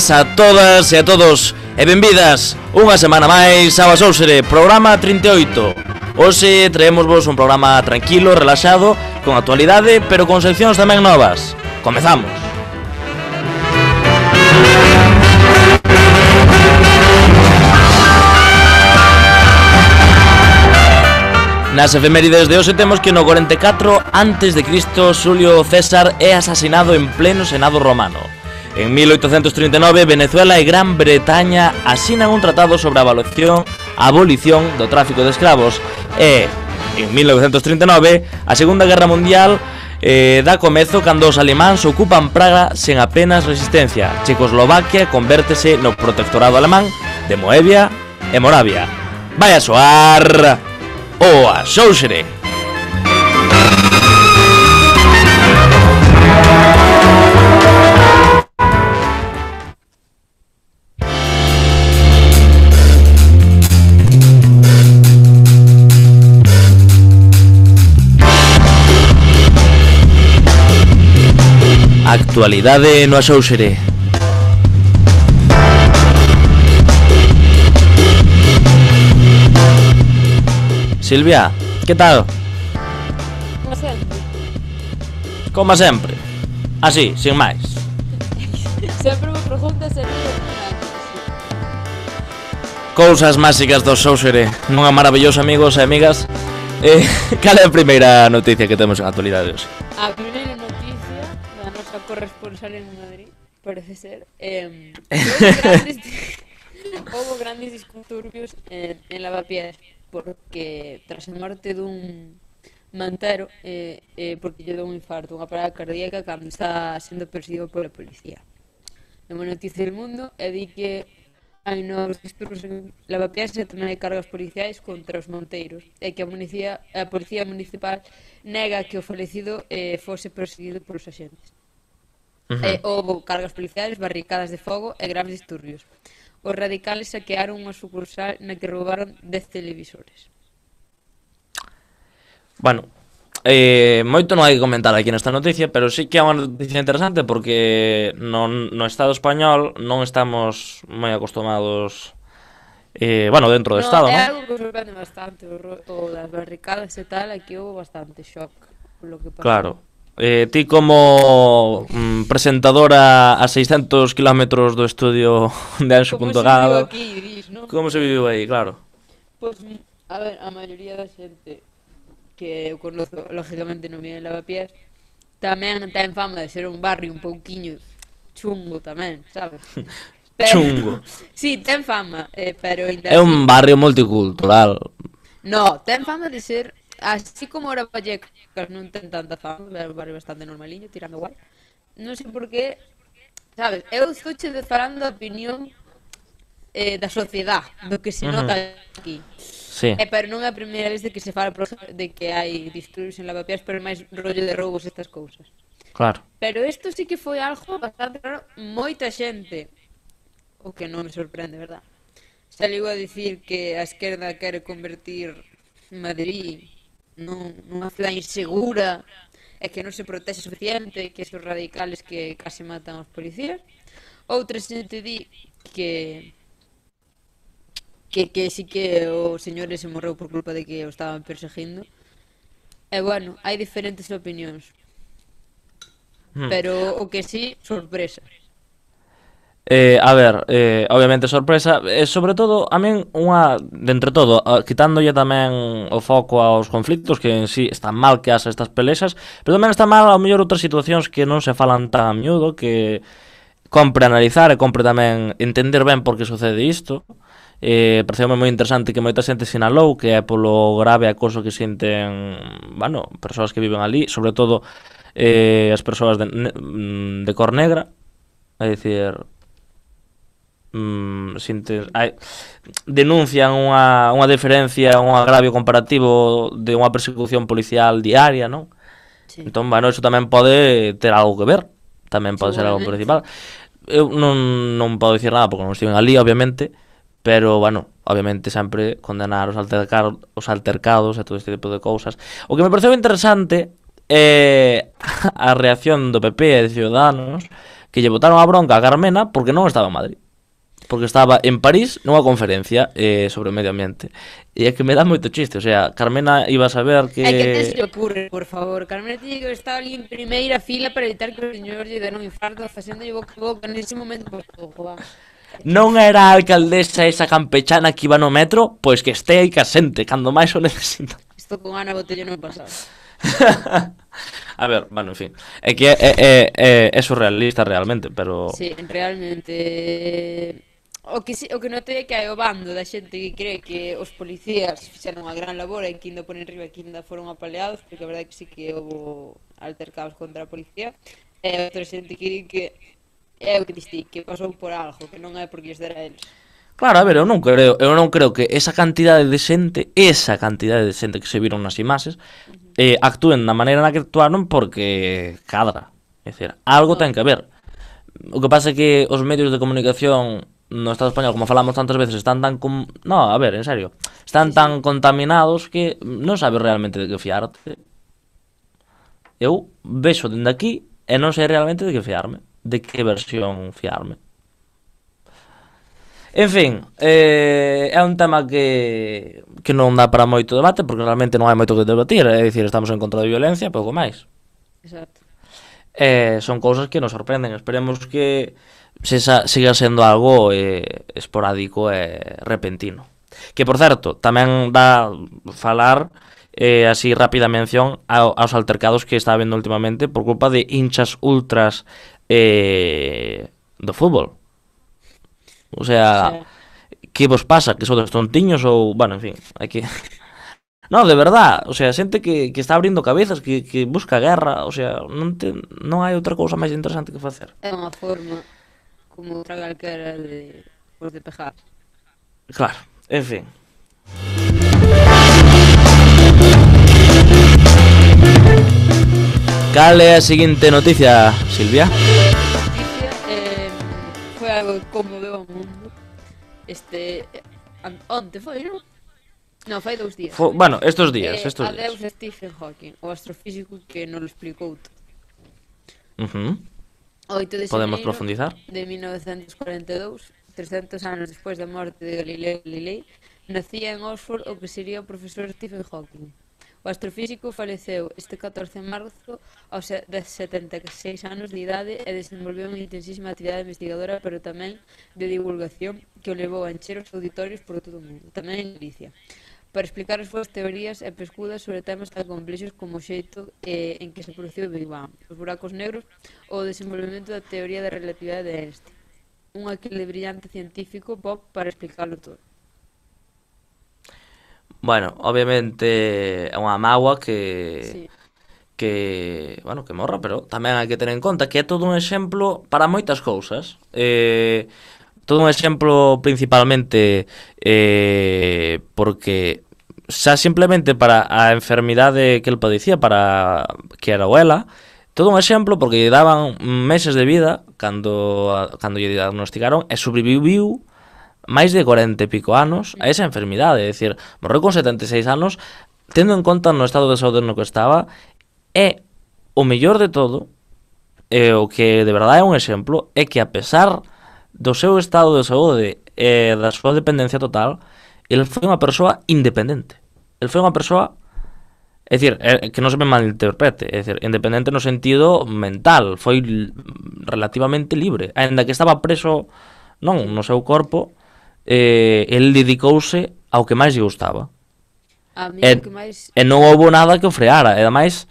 benvidas a todas e a todos e benvidas unha semana máis ao Asóusere, programa 38. Hoxe traémosvos un programa tranquilo, relaxado, con actualidade, pero con seccións tamén novas. Comezamos. Nas efemérides de hoxe temos que no 44 a.C. Xulio César é asasinado en pleno Senado romano. En 1839, Venezuela e Gran Bretaña asinan un tratado sobre a abolición do tráfico de escravos e, en 1939, a Segunda Guerra Mundial dá comezo cando os alemáns ocupan Praga sen apenas resistencia. Checoslovaquia convértese no protectorado alemán de Moevia e Moravia. Vai a soar o Asóusere. Actualidade no Asóusere. Silvia, que tal? Como sempre. Como sempre. Así, sin máis. Sempre me preguntas se non Cousas máxicas do Asóusere. Nunha maravillosa, amigos e amigas. Cal é a primeira noticia que temos en actualidade hoxe? A primeira noticia da nosa corresponsal en Madrid, parece ser, houbo grandes disturbios en Lavapiés, porque tras a morte dun mantero, porque lle deu un infarto, unha parada cardíaca cando está sendo perseguido pola policía. Nunha noticia del Mundo di que hai novos disturbios en Lavapiés e tamén hai cargas policiais contra os monteiros, e que a policía municipal nega que o falecido fose perseguido polos axentes. Houbo cargas policiais, barricadas de fogo e graves disturbios. Os radicales saquearon unha sucursal na que roubaron 10 televisores. Bueno, moito non hai que comentar aquí nesta noticia, pero sí que é unha noticia interesante porque no Estado español non estamos moi acostumados, dentro do Estado, non? É algo que sorprende bastante, o das barricadas e tal, aquí houve bastante shock por lo que pasou. Claro. Ti como presentadora a 600 kilómetros do estudio de Anxo.gado, como se viviu aí, claro? Pois, a ver, a maioría da xente que eu conozo, lógicamente non vive en Lavapiés, tamén ten fama de ser un barrio un pouquiño chungo tamén, sabes? Chungo? Sí, ten fama, pero... É un barrio multicultural. No, ten fama de ser... Así como ahora Vallecas non ten tanta fama, é un barrio bastante normaliño, tirando guai. Non sei por qué, sabes, eu estou che falando a opinión da sociedade, do que se nota aquí. Sí. Pero non é a primeira vez de que se fala de que hai disturbios en Lavapiés, pero máis rollo de roubos estas cousas. Claro. Pero isto sí que foi algo bastante raro, moita xente, o que non me sorprende, verdad? Saliu a dicir que a esquerda quere convertir Madrid nunha cidade insegura e que non se protexe suficiente, que esos radicales que case matan aos policías. Outra xente di que sí que o señor se morreu por culpa de que o estaban perseguindo. E bueno, hai diferentes opinións, pero o que sí, sorpresa. Obviamente sorpresa, sobre todo, a min de entre todo, quitándolle tamén o foco aos conflictos, que en sí están mal que haxa estas pelexas, pero tamén está mal ao mellor outras situacións que non se falan tan a miúdo, que compre analizar e compre tamén entender ben por que sucede isto. Pareceume moi interesante que moita xente sinalou que é polo grave acoso que sinten, persoas que viven ali, sobre todo as persoas de cor negra, é dicir... denuncian unha diferencia, un agravio comparativo de unha persecución policial diaria, non? Sí. Entón, eso tamén pode ter algo que ver, tamén pode ser algo principal. Eu non podo dicir nada porque non estiven ali, obviamente, pero, obviamente sempre condenar os altercados e todo este tipo de cousas. O que me pareceu interesante é a reacción do PP e de Ciudadanos que lle botaron a bronca a Carmena porque non estaba en Madrid. Porque estaba en París nunha conferencia sobre o medio ambiente. E é que me dá moito chiste, o sea, Carmena iba a saber que... É que ten se lle ocurre, por favor. Carmen tiña que estar ali en primeira fila para evitar que os señores lle deran un infarto facéndolle boca a boca nese momento. Pues, va. Non era a alcaldesa esa campechana que iba no metro? Pois que este aí que asente, cando máis o necesito. Isto con Ana Botella non pasaba. A ver, bueno, en fin. É que é surrealista realmente, pero... Sí, realmente... O que notei é que hai o bando da xente que cree que os policías fixeron unha gran labor e que ainda ponen riba que ainda foron apaleados, porque a verdade é que sí que houve altercados contra a policía, e outra xente que di que é o que diste, que pasou por algo, que non é porque lles dera a eles. Claro, a ver, eu non creo que esa cantidade de xente que se viron nas imaxes actúen da maneira na que actuaron porque cadra. É dicir, algo ten que haber. O que pasa é que os medios de comunicación no Estado español, como falamos tantas veces, están tan... No, a ver, en serio. Están tan contaminados que non sabes realmente de que fiarte. Eu vexo dende aquí e non sei realmente de que fiarme. De que versión fiarme. En fin, é un tema que non dá para moito debate, porque realmente non hai moito que debatir. É dicir, estamos en contra da violencia, pouco máis. Exacto. Son cousas que nos sorprenden. Esperemos que siga sendo algo esporádico e repentino. Que, por certo, tamén dá falar así rápida mención aos altercados que está habendo últimamente por culpa de hinchas ultras do fútbol. O sea, que vos pasa? Que sodes tontiños ou... Bueno, en fin, hai que... No, de verdad, o sea, xente que está abrindo cabezas, que busca guerra, o sea, non hai outra cousa máis interesante que facer. É unha forma como outra calquera de pejar. Claro, en fin. Cal é a seguinte noticia, Silvia? Foi algo que conmoveu ao mundo. Onte foi, non? Non, fai 2 días. Bueno, estos días. Adeus a Stephen Hawking, o astrofísico que non lo explicou todo. 8 de Podemos xaneiro profundizar? de 1942, 300 anos despois da morte de Galileo Galilei, nacía en Oxford o que sería o profesor Stephen Hawking. O astrofísico faleceu este 14 de marzo aos 76 anos de idade e desenvolveu unha intensísima actividade investigadora, pero tamén de divulgación que o levou a encher os auditorios por todo o mundo, tamén en Galicia, para explicar as súas teorías e pescudas sobre temas tan complexos como o xeito en que se produciu o Big Bang, os buracos negros ou o desenvolvemento da teoría da relatividade de Einstein. Un aquele brillante científico pop para explicarlo todo. Bueno, obviamente é unha mágoa que... Sí. Que morra, pero tamén hai que ter en conta que é todo un exemplo para moitas cousas. Todo un exemplo principalmente porque xa simplemente para a enfermidade que el padecía, para que era o ela, todo un exemplo porque lle daban meses de vida cando lle diagnosticaron e sobreviviu máis de 40 e pico anos a esa enfermidade, é dicir, morreu con 76 anos, tendo en conta no estado de saúde no que estaba. E o mellor de todo, o que de verdade é un exemplo, é que a pesar do seu estado de saúde e da súa dependencia total, ele foi unha persoa independente. Ele foi unha persoa, é dicir, que non se me malinterprete, é dicir, independente no sentido mental, foi relativamente libre, aínda que estaba preso non no seu corpo, ele dedicouse ao que máis lle gustaba. A mí o que máis... E non houve nada que o freara, e ademais,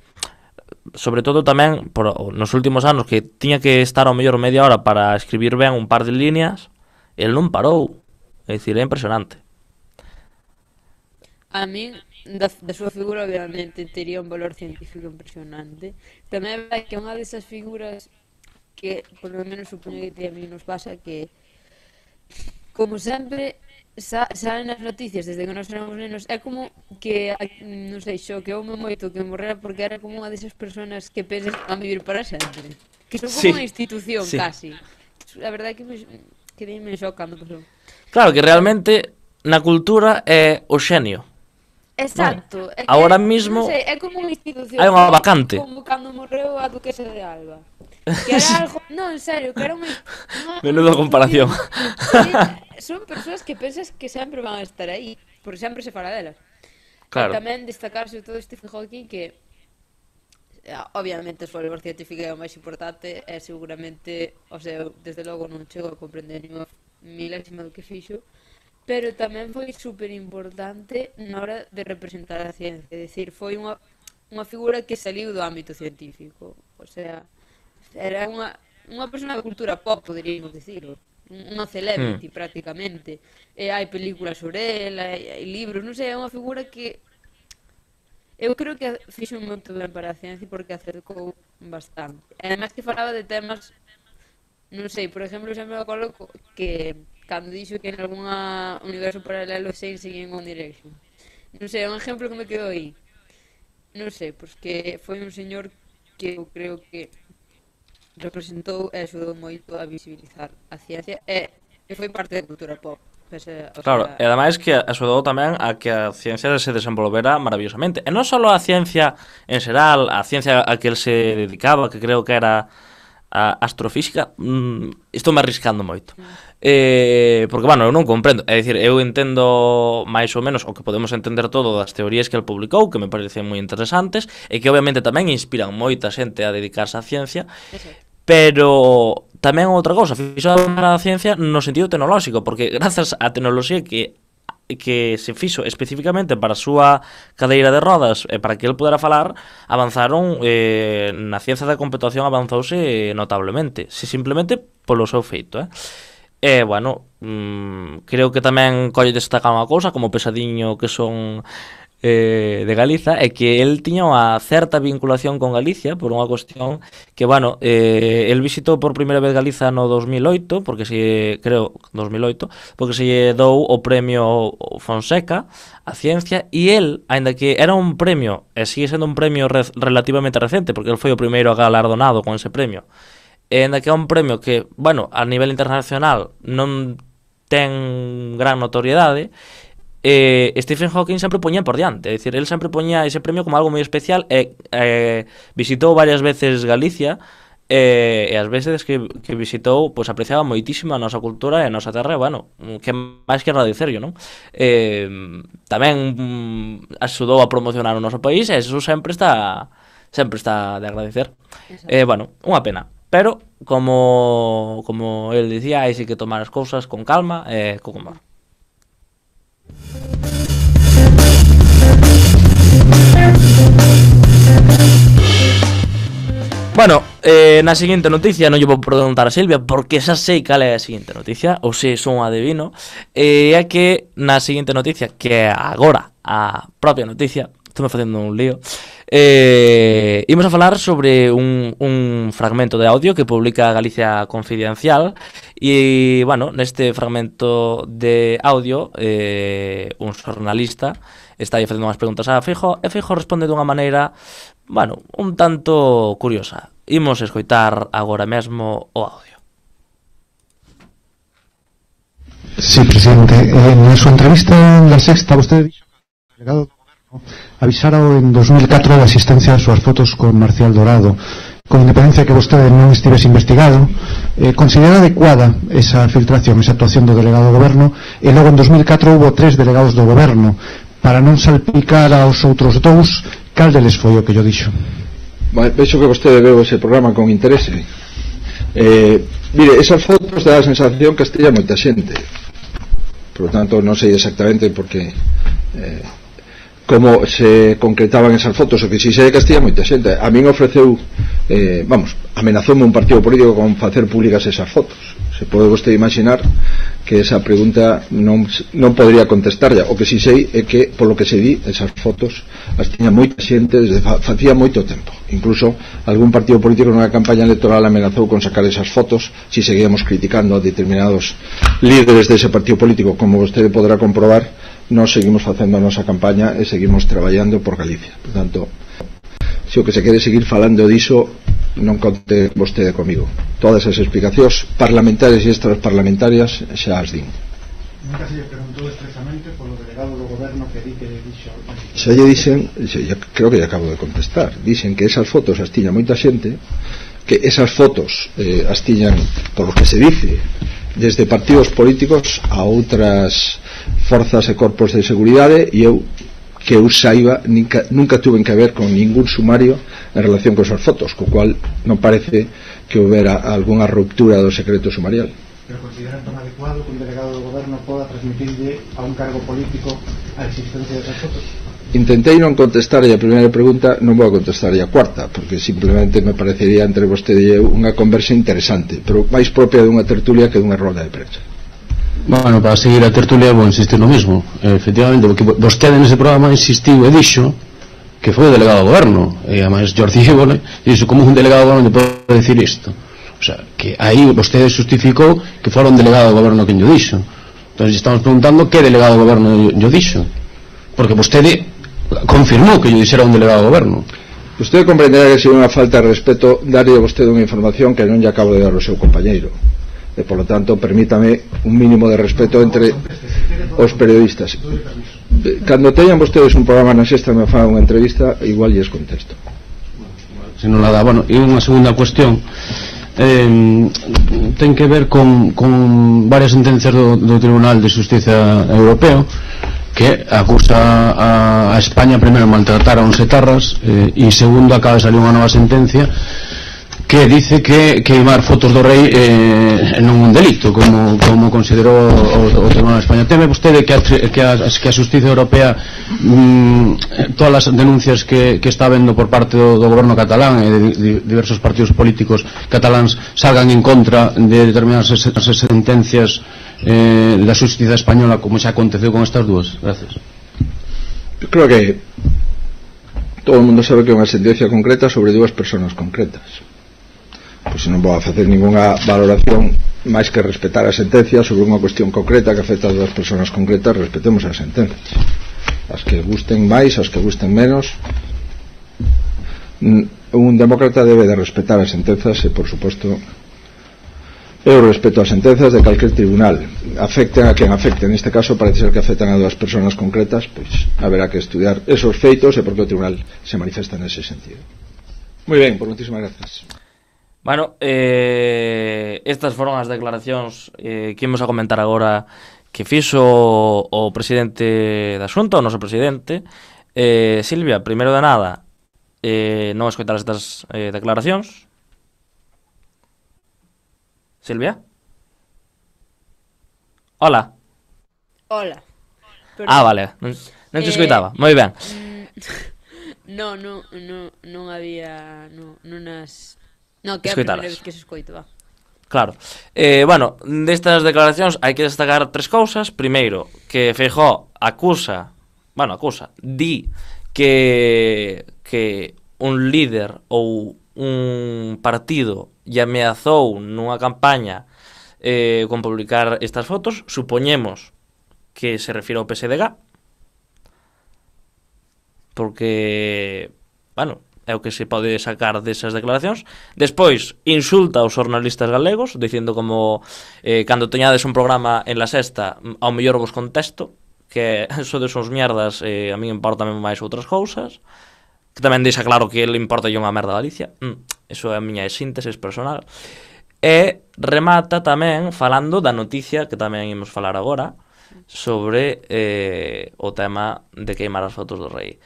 sobre todo tamén nos últimos anos que tiña que estar ao mellor media hora para escribir ben un par de líneas, el non parou. É dicir, é impresionante. A min, da súa figura, obviamente, tería un valor científico impresionante. Tamén é que unha desas figuras que, por lo menos, supoño que a mí nos pasa que, como sempre, salen as noticias desde que nos éramos nenos, é como que, non sei, xoqueoume moito que morrera porque era como unha desas personas que pensan que van vivir para sempre, que son como unha institución, casi. A verdade é que dime xoc cando pasou. Claro, que realmente na cultura é o xenio. Exacto. Ahora mismo non sei, é como unha institución. hai unha vacante. Como cando morreu a duquesa de Alba. Que era algo, no, en serio, que era Menudo comparación. Sí, son persoas que pensas que sempre van a estar aí, porque sempre se fala delas. E Claro. tamén destacarse todo Stephen Hawking que obviamente a súa labor científica é o máis importante e seguramente, o sea, eu, desde logo non chego a comprender ni unha milésima do que fixo, pero tamén foi super importante na hora de representar a ciencia, é dicir, foi unha figura que saliu do ámbito científico, o sea, era unha persona de cultura pop, poderíamos dicirlo, unha Hmm. celebrity prácticamente, e hai películas sobre ela, hai libros, non sei, é unha figura que eu creo que fixo moito ben para a ciencia porque acercou bastante. E además que falaba de temas, non sei, por exemplo, sempre me acordo que cando dixo que en algúna universo paralelo Shane seguía en One Direction. Non sei, é un exemplo que me quedou aí. Non sei, pois que foi un señor que eu creo que representou e axudou moito a visibilizar a ciencia e foi parte da cultura pop. O Claro, e sea, ademais que axudou tamén a que a ciencia se desenvolvera maravillosamente. E non só a ciencia en xeral, a ciencia a que el se dedicaba, que creo que era a astrofísica, estou me arriscando moito. Porque, bueno, eu non comprendo. É dicir, eu entendo máis ou menos o que podemos entender todo das teorías que el publicou, que me parecen moi interesantes, e que obviamente tamén inspiran moita xente a dedicarse á ciencia, eso. pero tamén outra cousa, fixo a ciencia no sentido tecnolóxico, porque grazas á tecnoloxía que se fixo especificamente para a súa cadeira de rodas e para que el pudera falar, avanzaron na ciencia da computación avanzouse notablemente, se simplemente polo seu feito, E, bueno, creo que tamén colle destacar unha cousa como pesadiño que son de Galiza, é que el tiña unha certa vinculación con Galicia por unha cuestión que, bueno, el visitou por primeira vez Galiza no 2008, porque se, creo, 2008, porque se lle dou o premio Fonseca a ciencia, e el, aínda que era un premio, e sigue sendo un premio relativamente recente, porque el foi o primeiro galardonado con ese premio, e aínda que é un premio que, bueno, a nivel internacional non ten gran notoriedade, Stephen Hawking sempre poñía por diante, é dicir, el sempre poñía ese premio como algo moi especial e visitou varias veces Galicia e as veces que visitou, pois apreciaba moitísimo a nosa cultura e a nosa terra, e, bueno, que máis que agradecerlo, non? Tamén axudou a promocionar o noso país e eso sempre está de agradecer. Bueno, unha pena, pero como el dicía, hai que tomar as cousas con calma e con humor. Bueno, na seguinte noticia non lle vou preguntar a Silvia porque xa sei cal é a seguinte noticia, ou se son adivino, é que na seguinte noticia, que é agora a propia noticia, estou me facendo un lío, imos a falar sobre un fragmento de audio que publica Galicia Confidencial e, bueno, neste fragmento de audio un xornalista está facendo unhas preguntas a Feijóo e Feijóo responde dunha maneira, bueno, un tanto curiosa. Imos escoitar agora mesmo o audio. Sí, presidente. En su entrevista en La Sexta, vostede dixo que o delegado do goberno avisara en 2004 da asistencia ás súas fotos con Marcial Dorado. Con independencia que vostede non estivese investigado, considera adecuada esa filtración, esa actuación do delegado do goberno, e logo en 2004 houve 3 delegados do goberno. Para non salpicar aos outros dous, cal deles foi o que yo dixo? Vexo que vostede veo ese programa con interese. Mire, esas fotos dá a sensación que estella moita xente. Por lo tanto, non sei exactamente porque como se concretaban esas fotos, o que si sei que estella moita xente. A min ofreceu, amenazoume un partido político con facer públicas esas fotos. Se pode vostede imaginar que esa pregunta non podría contestarlla. O que si sei é que, polo que se di, esas fotos as tiña moita xente desde facía moito tempo. Incluso algún partido político nunha campaña electoral amenazou con sacar esas fotos si seguíamos criticando a determinados líderes dese partido político. Como vostede podrá comprobar, nós seguimos facendo a nosa campaña e seguimos traballando por Galicia. Por tanto, se o que se quere seguir falando diso, non conte vostede comigo. Todas as explicacións parlamentarias e extraparlamentarias xa as din. Nunca se lle preguntou expresamente polo delegado do goberno que di que dixo... Xa lle dixen, creo que lle acabo de contestar, dixen que esas fotos as tiña moita xente, que esas fotos as tiñan, por lo que se dice, desde partidos políticos a outras forzas e corpos de seguridade, e eu que eu saiba nunca tuve que ver con ningún sumario en relación con esas fotos, co cual non parece que houbera algunha ruptura do secreto sumarial. Pero consideran tan adecuado que un delegado do goberno poda transmitirlle a un cargo político a existencia desas fotos? Intentei non contestar a primeira pregunta, non vou a contestar a cuarta, porque simplemente me parecería entre vostede e eu unha conversa interesante, pero máis propia dunha tertulia que dunha roda de prensa. Bueno, para seguir a tertulia vou insistir no mismo. Efectivamente, porque vostede nese programa insistiu e dixo que foi o delegado do goberno, e además Jordi Évole dixo como un delegado do goberno pode decir isto. O sea, que aí vostede justificou que fora un delegado do goberno quen llo dixo. Entón estamos preguntando que delegado do goberno llo dixo, porque vostede confirmou que llo dixera un delegado do goberno. Usted comprenderá que sería unha falta de respeto darlle a vostede unha información que non lle acabo de dar ao seu compañeiro. E, por lo tanto, permítame un mínimo de respeto entre os periodistas. Cando teñan vostedes un programa na Sexta me fan unha entrevista, igual lles contesto. Se non la dá, bueno, e unha segunda cuestión ten que ver con varias sentencias do Tribunal de Xustiza Europeo que acusa a España primeiro de maltratar a uns etarras e segundo acaba de salir unha nova sentencia que dice que queimar fotos do rei non un delito como considerou o Tribunal de España. Teme vostede que a Xustiza Europea todas as denuncias que está vendo por parte do goberno catalán e de diversos partidos políticos cataláns salgan en contra de determinadas sentencias da Xustiza española como xa aconteceu con estas dúas? Gracias. Eu creo que todo o mundo sabe que é unha sentencia concreta sobre dúas persoas concretas. Pois non vou a facer ninguna valoración máis que respetar a sentencia sobre unha cuestión concreta que afecta a dúas persoas concretas. Respetemos as sentencias, as que gusten máis, as que gusten menos. Un demócrata debe de respetar as sentencias e, por suposto, eu respeto as sentencias de calquer tribunal, afecten a quen afecten. Neste caso parece ser que afectan a dúas persoas concretas, pois haberá que estudiar esos feitos e por que o tribunal se manifiesta nese sentido. Moi ben, por moitísimas gracias. Bueno, estas foron as declaracións que imos a comentar agora que fixo o presidente da Xunta, o noso presidente. Silvia, primeiro de nada, non escoitar estas declaracións. Silvia? Hola. Hola. Vale, non te escoitaba, moi ben. Non había non as... No, que é a Escoitaras. primeira vez que se escoito, va. Claro. Bueno, destas declaracións hai que destacar tres cousas. Primeiro, que Feijóo di que un líder ou un partido lle ameazou nunha campaña con publicar estas fotos. Supoñemos que se refira ao PSDG, porque, bueno, é o que se pode sacar desas declaracións. Despois, insulta aos xornalistas galegos, dicindo como cando teñades un programa en La Sexta, ao mellor vos contesto, que sodes uns mierdas, a mí importame máis outras cousas. Que tamén deixa claro que ele importa unha merda a Galicia. Eso é a miña síntesis personal. E remata tamén falando da noticia que tamén imos falar agora sobre o tema de queimar as fotos do rei.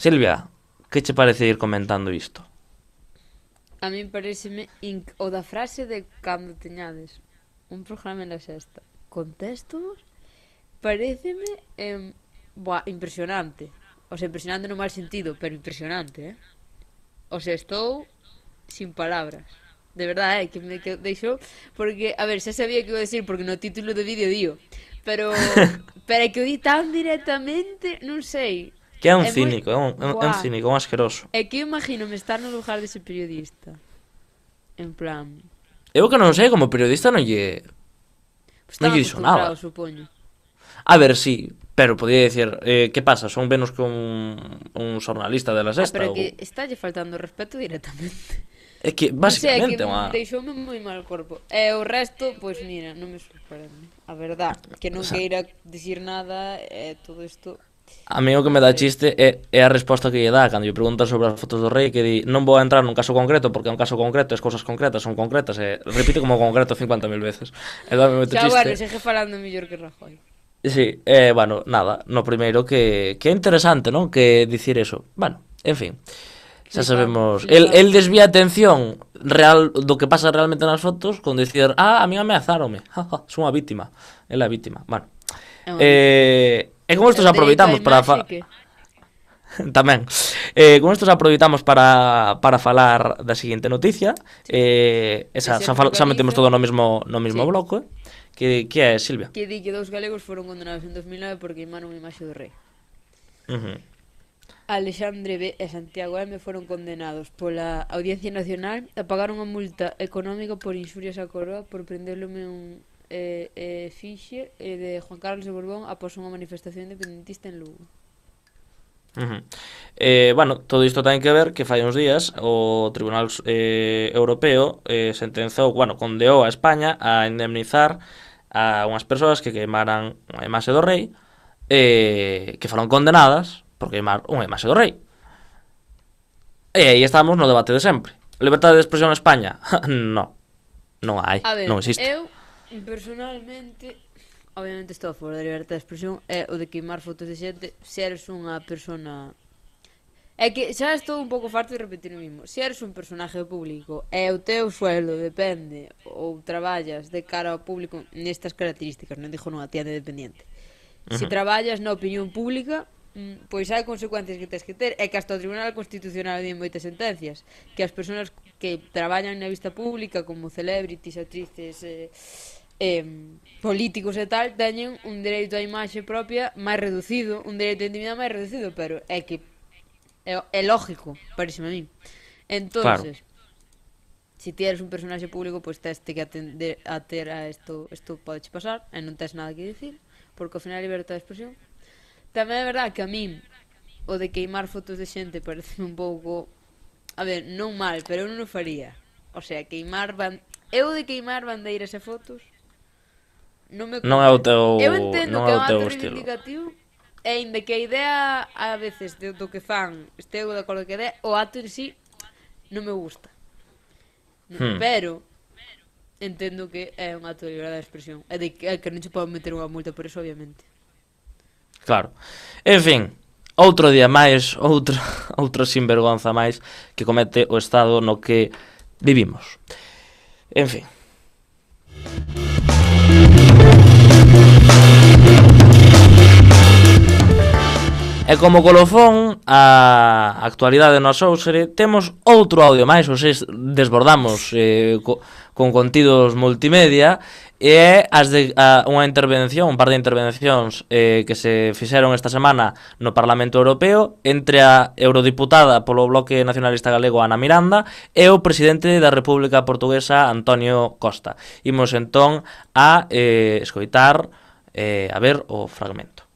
Silvia, que che parece ir comentando isto? A mí pareceme o da frase de cando teñades un programa en La Sexta contestos, pareceme impresionante. O sea, impresionante no mal sentido, pero impresionante, O sea, estou sin palabras. De verdade, que me deixou, porque, a ver, xa sabía que iba a decir, porque no título do vídeo dio, pero é que o di tan directamente, non sei. Que é un cínico, é un cínico, un asqueroso. É que eu imagino-me estar no lugar dese periodista. En plan... Eu que non sei, como periodista non lle... non lle dixo nada. Supoño. A ver, sí, pero podía dicir, que pasa, son menos que un xornalista de La Sexta. Pero é que estálle faltando respeto directamente. É que, basicamente, non sei, é que deixoume moi mal corpo. E o resto, pois mira, non me sorprende. A verdad, que non queira dicir nada, todo isto... A mí o que me dá chiste é a resposta que lle dá cando lle preguntan sobre as fotos do rei, que di, non vou a entrar nun caso concreto porque é un caso concreto, as cousas concretas son concretas, e repite como concreto 50.000 veces. E dá moito Xa, chiste. bueno, segue falando mellor que Rajoy. Sí, bueno, nada, no primeiro que é interesante, non? Que dicir eso. Bueno, en fin. Xa sabemos. El desvía a atención real do que pasa realmente nas fotos con dicir, a mí ameazáronme. Son unha vítima. É a vítima. Bueno. E con estos aproveitamos para tamén. Con estos aproveitamos para falar da seguinte noticia. Xa metemos todo no mesmo bloco, que é, Silvia? Que di que 2 galegos foron condenados en 2009 por queimaron unha imaxe do rei. Alexandre B e Santiago M foron condenados pola Audiencia Nacional a pagar unha multa económica por inxurias á coroa por prenderlome un fixe de Juan Carlos de Borbón após unha manifestación independentista en Lugo. Bueno, todo isto ten que ver que fai uns días o Tribunal Europeo sentenciou, condeou a España a indemnizar a unhas persoas que queimaran unha imaxe do rei, que foron condenadas por queimar unha imaxe do rei. E aí estamos no debate de sempre. Libertade de expresión en España? Non hai, non existe. Eu, personalmente, obviamente estou a favor da libertade de expresión e o de queimar fotos de xente se eres unha persona... É que xa estou un pouco farto de repetir o mismo. Se eres un personaje público e o teu sueldo depende ou traballas de cara ao público nestas características, non dixo nunha tienda independiente. Se traballas na opinión pública, pois hai consecuencias que tens que ter. É que hasta o Tribunal Constitucional di moitas sentencias que as persoas que traballan na vista pública como celebrities, actrices, políticos e tal, teñen un dereito á imaxe propia máis reducido, un dereito á intimidade máis reducido, pero é que é lógico, pareceme a min. Entonces, se ti eres un personaxe público, pois tes que atender a ter a isto pode pasar e non tes nada que dicir, porque ao final a libertade de expresión. Tamén é verdad que a min o de queimar fotos de xente parece un pouco, a ver, non mal, pero eu non o faría. O sea, eu de queimar bandeiras e fotos non é o teu eu entendo que é un acto estilo reivindicativo e ainda que a idea a veces do que fan esteu de acordo que é, o acto en sí non me gusta. Pero entendo que é un acto de liberdade de expresión e de que non se pode meter unha multa por eso, obviamente. Claro. En fin, outro día máis, outro sinvergonza máis que comete o estado no que vivimos. En fin. E como colofón a actualidade no Sousere, temos outro audio máis, ou se desbordamos con contidos multimedia, e é unha intervención, un par de intervencións que se fixeron esta semana no Parlamento Europeo entre a eurodiputada polo Bloque Nacionalista Galego Ana Miranda e o presidente da República Portuguesa Antonio Costa. Imos entón a escoitar a ver o fragmento.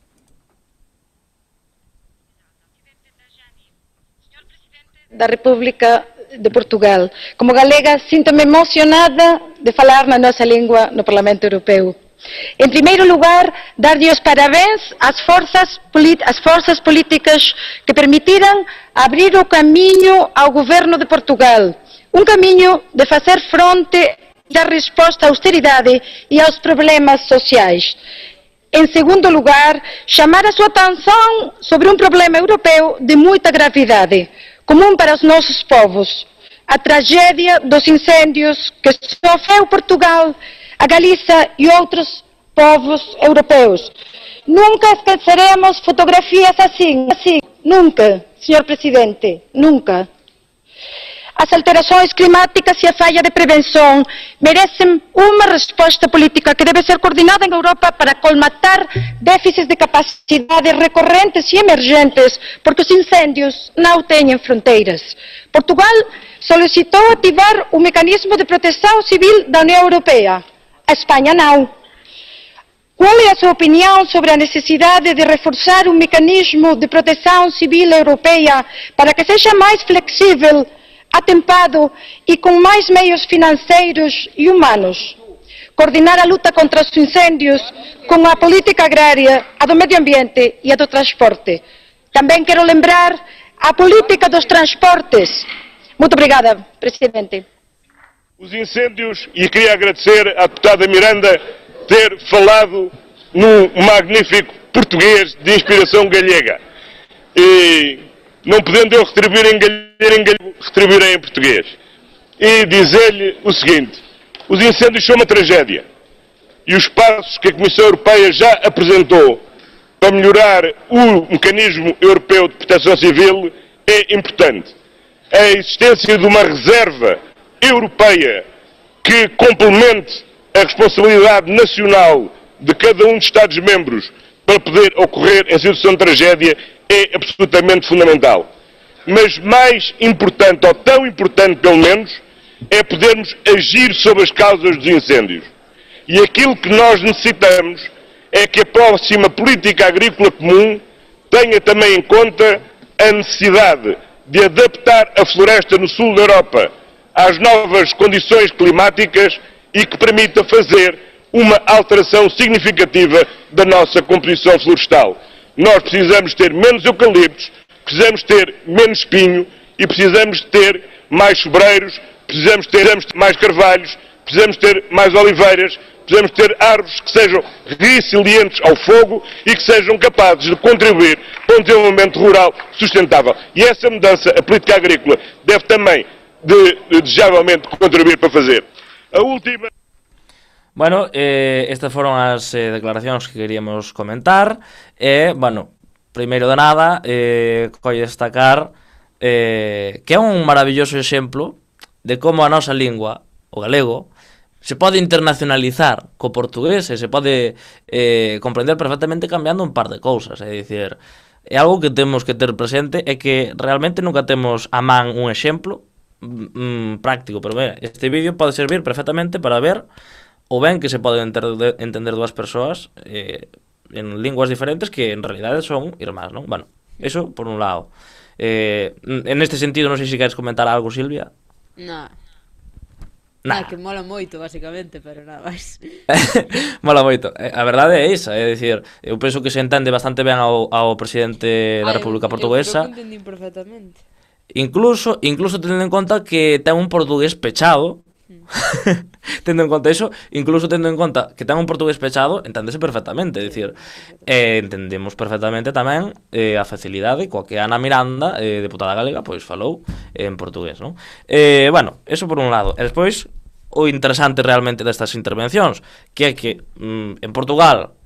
Da República de Portugal. Como galega, sinto-me emocionada de falar na nosa língua no Parlamento Europeu. Em primeiro lugar, dar-lhe os parabéns às forças políticas que permitiram abrir o caminho ao governo de Portugal. Um caminho de fazer fronte e dar resposta à austeridade e aos problemas sociais. Em segundo lugar, chamar a sua atenção sobre um problema europeu de muita gravidade, comum para os nossos povos, a tragédia dos incêndios que sofreu Portugal, a Galícia e outros povos europeus. Nunca esqueceremos fotografias assim, nunca, Sr. Presidente, nunca. As alterações climáticas e a falha de prevenção merecem uma resposta política que deve ser coordenada em Europa para colmatar déficits de capacidade recorrentes e emergentes, porque os incêndios não têm fronteiras. Portugal solicitou ativar o mecanismo de proteção civil da União Europeia. A Espanha não. Qual é a sua opinião sobre a necessidade de reforçar o mecanismo de proteção civil europeia para que seja mais flexível, atempado e com mais meios financeiros e humanos? coordinar a luta contra os incendios con a política agraria, a do medio ambiente e a do transporte. Tamén quero lembrar a política dos transportes. Muito obrigada, Presidente. Os incêndios, e queria agradecer à deputada Miranda ter falado num magnífico português de inspiração gallega. E não podendo eu retribuir em galego, retribuirei em português. E dizer-lhe o seguinte: os incêndios são uma tragédia. E os passos que a Comissão Europeia já apresentou para melhorar o mecanismo europeu de proteção civil é importante. A existência de uma reserva europeia que complemente a responsabilidade nacional de cada um dos Estados-membros para poder ocorrer em situação de tragédia é absolutamente fundamental. Mas mais importante, ou tão importante pelo menos, é podermos agir sobre as causas dos incêndios. E aquilo que nós necessitamos é que a próxima política agrícola comum tenha também em conta a necessidade de adaptar a floresta no sul da Europa às novas condições climáticas e que permita fazer uma alteração significativa da nossa composição florestal. Nós precisamos ter menos eucaliptos, precisamos ter menos espinho e precisamos ter mais sobreiros, precisamos ter mais carvalhos, precisamos ter mais oliveiras, precisamos ter árvores que sejam resilientes ao fogo e que sejam capazes de contribuir para um desenvolvimento rural sustentável. E essa mudança, a política agrícola deve também, desejavelmente, contribuir para fazer. A última... Bueno, estas foron as declaracións que queríamos comentar. Bueno, primeiro de nada, coi destacar que é un maravilloso exemplo de como a nosa lingua, o galego, se pode internacionalizar co portugués e se pode comprender perfectamente cambiando un par de cousas. É dicir, é algo que temos que ter presente, é que realmente nunca temos a man un exemplo práctico, pero mira, este vídeo pode servir perfectamente para ver o ben que se poden entender dúas persoas en linguas diferentes que en realidade son irmás, non? Bueno, eso por un lado. En este sentido, non sei se queres comentar algo, Silvia. Nada, que mola moito, basicamente, pero nada máis. Mola moito. A verdade é esa, é dicir, eu penso que se entende bastante ben ao presidente da República Portuguesa. Eu entendín perfectamente. Incluso tendo en conta que ten un portugués pechado. Tendo en conta eso, incluso tendo en conta que ten un portugués pechado, enténdese perfectamente, é dicir, entendemos perfectamente tamén a facilidade coa que Ana Miranda, deputada galega, pois falou en portugués, non? Bueno, eso por un lado. E despois, o interesante realmente destas intervencións, que é que en Portugal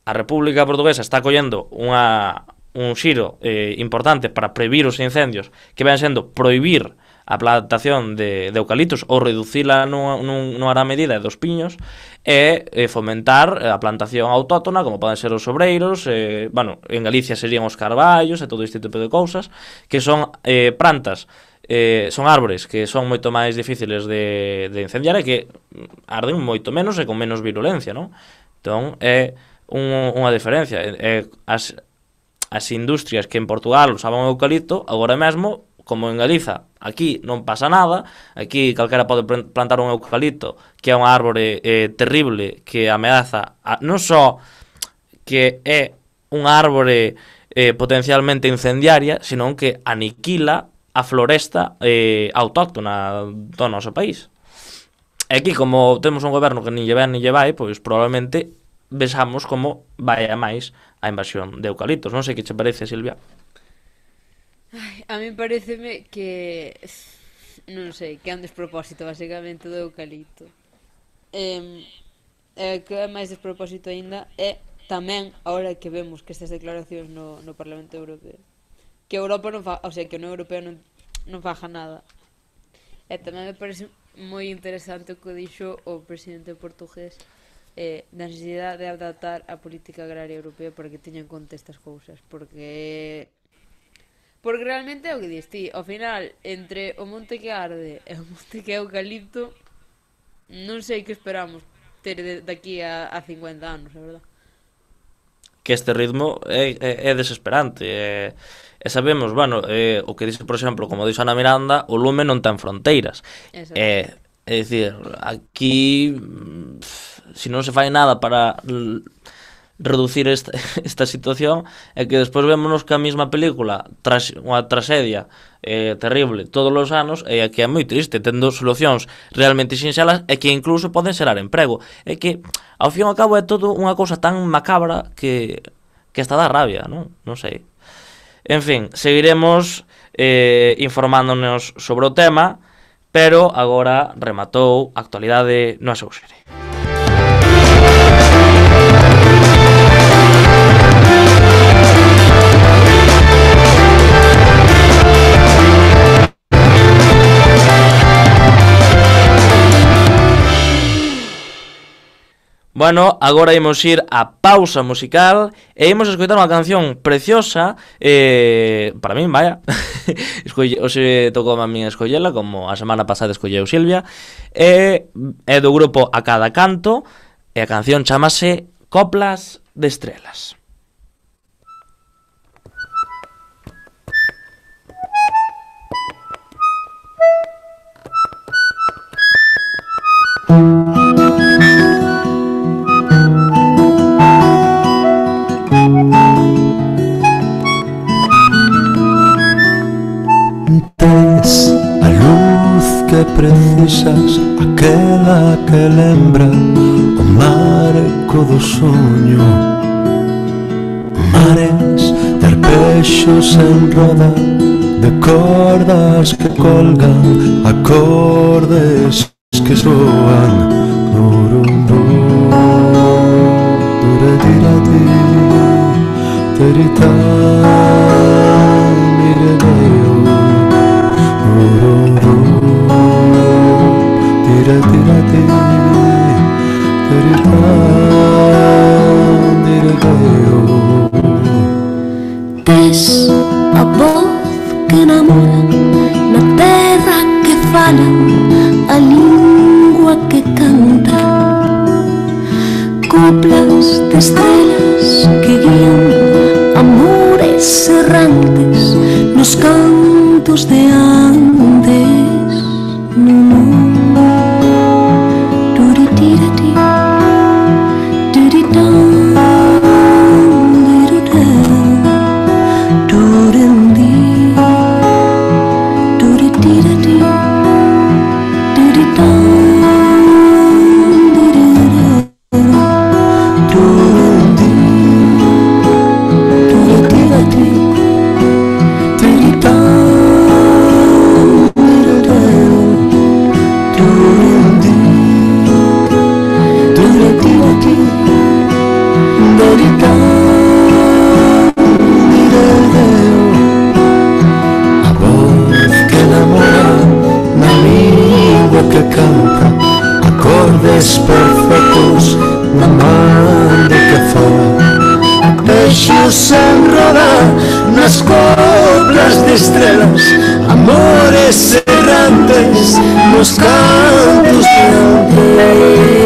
a República Portuguesa está collendo un xiro importante para prohibir os incendios, que ven sendo prohibir a plantación de eucaliptos ou reducila nunha gran medida dos piños e fomentar a plantación autóctona como poden ser os sobreiros, bueno, en Galicia serían os carballos e todo este tipo de cousas que son plantas, son árbores que son moito máis difíciles de incendiar e que arden moito menos e con menos virulencia, non? Entón é unha diferencia. As industrias que en Portugal usaban o eucalipto, agora mesmo, como en Galiza, aquí non pasa nada, aquí calquera pode plantar un eucalipto, que é unha árbore terrible que ameaza, non só que é unha árbore potencialmente incendiaria, senón que aniquila a floresta autóctona do noso país. E aquí, como temos un goberno que nin lle ven nin lle vai, pois probablemente vexamos como vai a máis a invasión de eucaliptos. Non sei que che parece, Silvia. A mí pareceme que non sei, que é un despropósito basicamente do eucalipto. Que é máis despropósito aínda é tamén agora que vemos que estas declaracións no Parlamento Europeo, que Europa non fa, o sea, que a Unión Europea non faja nada. E tamén me parece moi interesante o que dixo o presidente portugués da necesidade de adaptar a política agraria europea para que teña en conta estas cousas, porque realmente é o que dis ti, ao final, entre o monte que arde e o monte que é eucalipto, non sei que esperamos ter daqui a 50 anos, a verdad. Que este ritmo é desesperante, e sabemos, bueno, o que dice, por exemplo, como dixo Ana Miranda, o lume non ten fronteiras. É dicir, aquí se non se fai nada para reducir esta situación, é que despois vémonos que a mesma película unha tragedia terrible todos os anos, e aquí é moi triste, tendo solucións realmente sinxelas e que incluso poden xerar emprego. É que ao fin e ao cabo é todo unha cousa tan macabra que está da rabia, non sei. En fin, seguiremos informándonos sobre o tema, pero agora rematou a actualidade no seu xere. Bueno, agora imos ir a pausa musical e imos escoitar unha canción preciosa, para min, vaya. Hoxe tocou a min escollela, como a semana pasada escolleu Silvia, é do grupo A Cada Canto, e a canción chamase Coplas de Estrelas. Tes a luz que precisas, aquela que lembra o marco do soño. Mares de arpexos en roda, de cordas que colgan, acordes que soan. Tes a voz que enamora, na terra que fala, a língua que canta, coplas de estrelas que guían amores errantes nos cantos de antes. Perfectos na man de que fala, peixos en roda nas coplas de estrelas, amores errantes nos cantos de antes.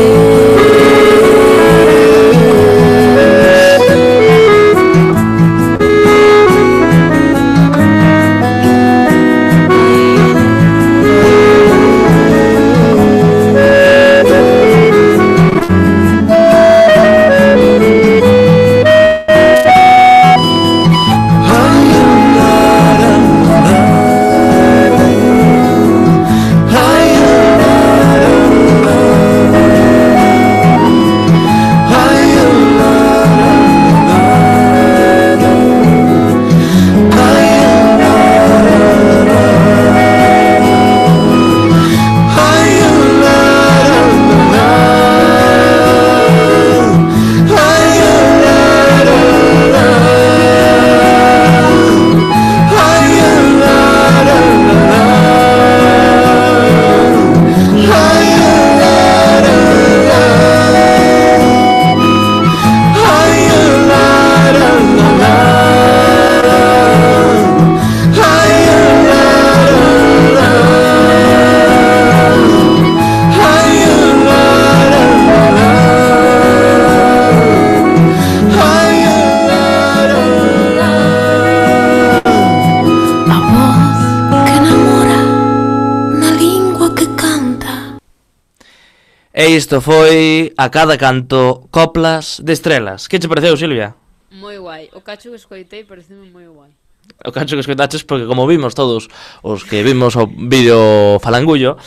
E isto foi a cada canto Coplas de Estrelas. Que che pareceu, Silvia? Moi guai. O cacho que escoitei pareceu moi guai. O cacho que escoitaches porque como vimos todos os que vimos o vídeo falangullo,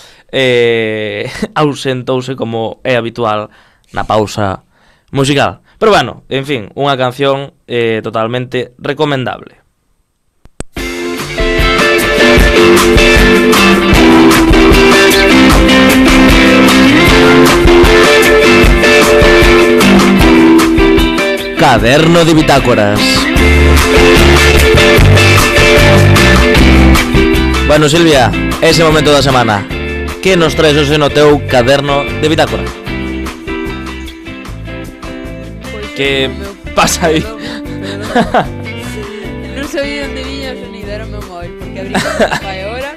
ausentouse como é habitual na pausa musical. Pero bueno, en fin, unha canción totalmente recomendable. Caderno de bitácoras. Bueno, Silvia, ese momento da semana. Que nos traes hoxe no teu caderno de bitácora? Que pasa aí? Non sabía onde viña o sonido, era o meu móvil, porque abrí o Spotify agora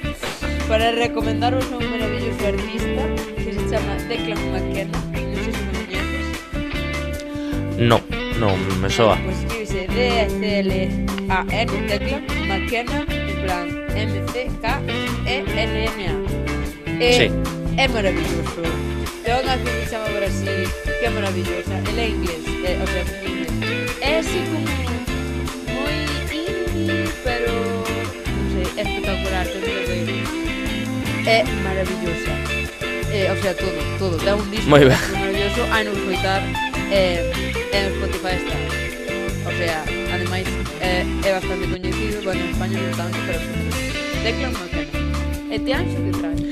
para recomendaros a un maravilloso artista que se chama Declan McKenna. Non sei se me coñeces. Non me soa. Pois escríbese D-C-L-A-N, Declan McKenna, en plan M-C-K-E-N-N-A. Sí. É maravilloso. Ten unha canción que se chama Brasil, que é maravillosa. Ele é inglés, o sea, é inglés. É así como moi indie, pero non sei, é espectacular, ten que ver. É maravillosa. O sea, todo. Dá un disco maravilloso, hai non escoitar, en Spotify está. O sea, ademais, é bastante coñecido, bueno, en España non tanto, pero Declan McKenna. E te anxo que trae?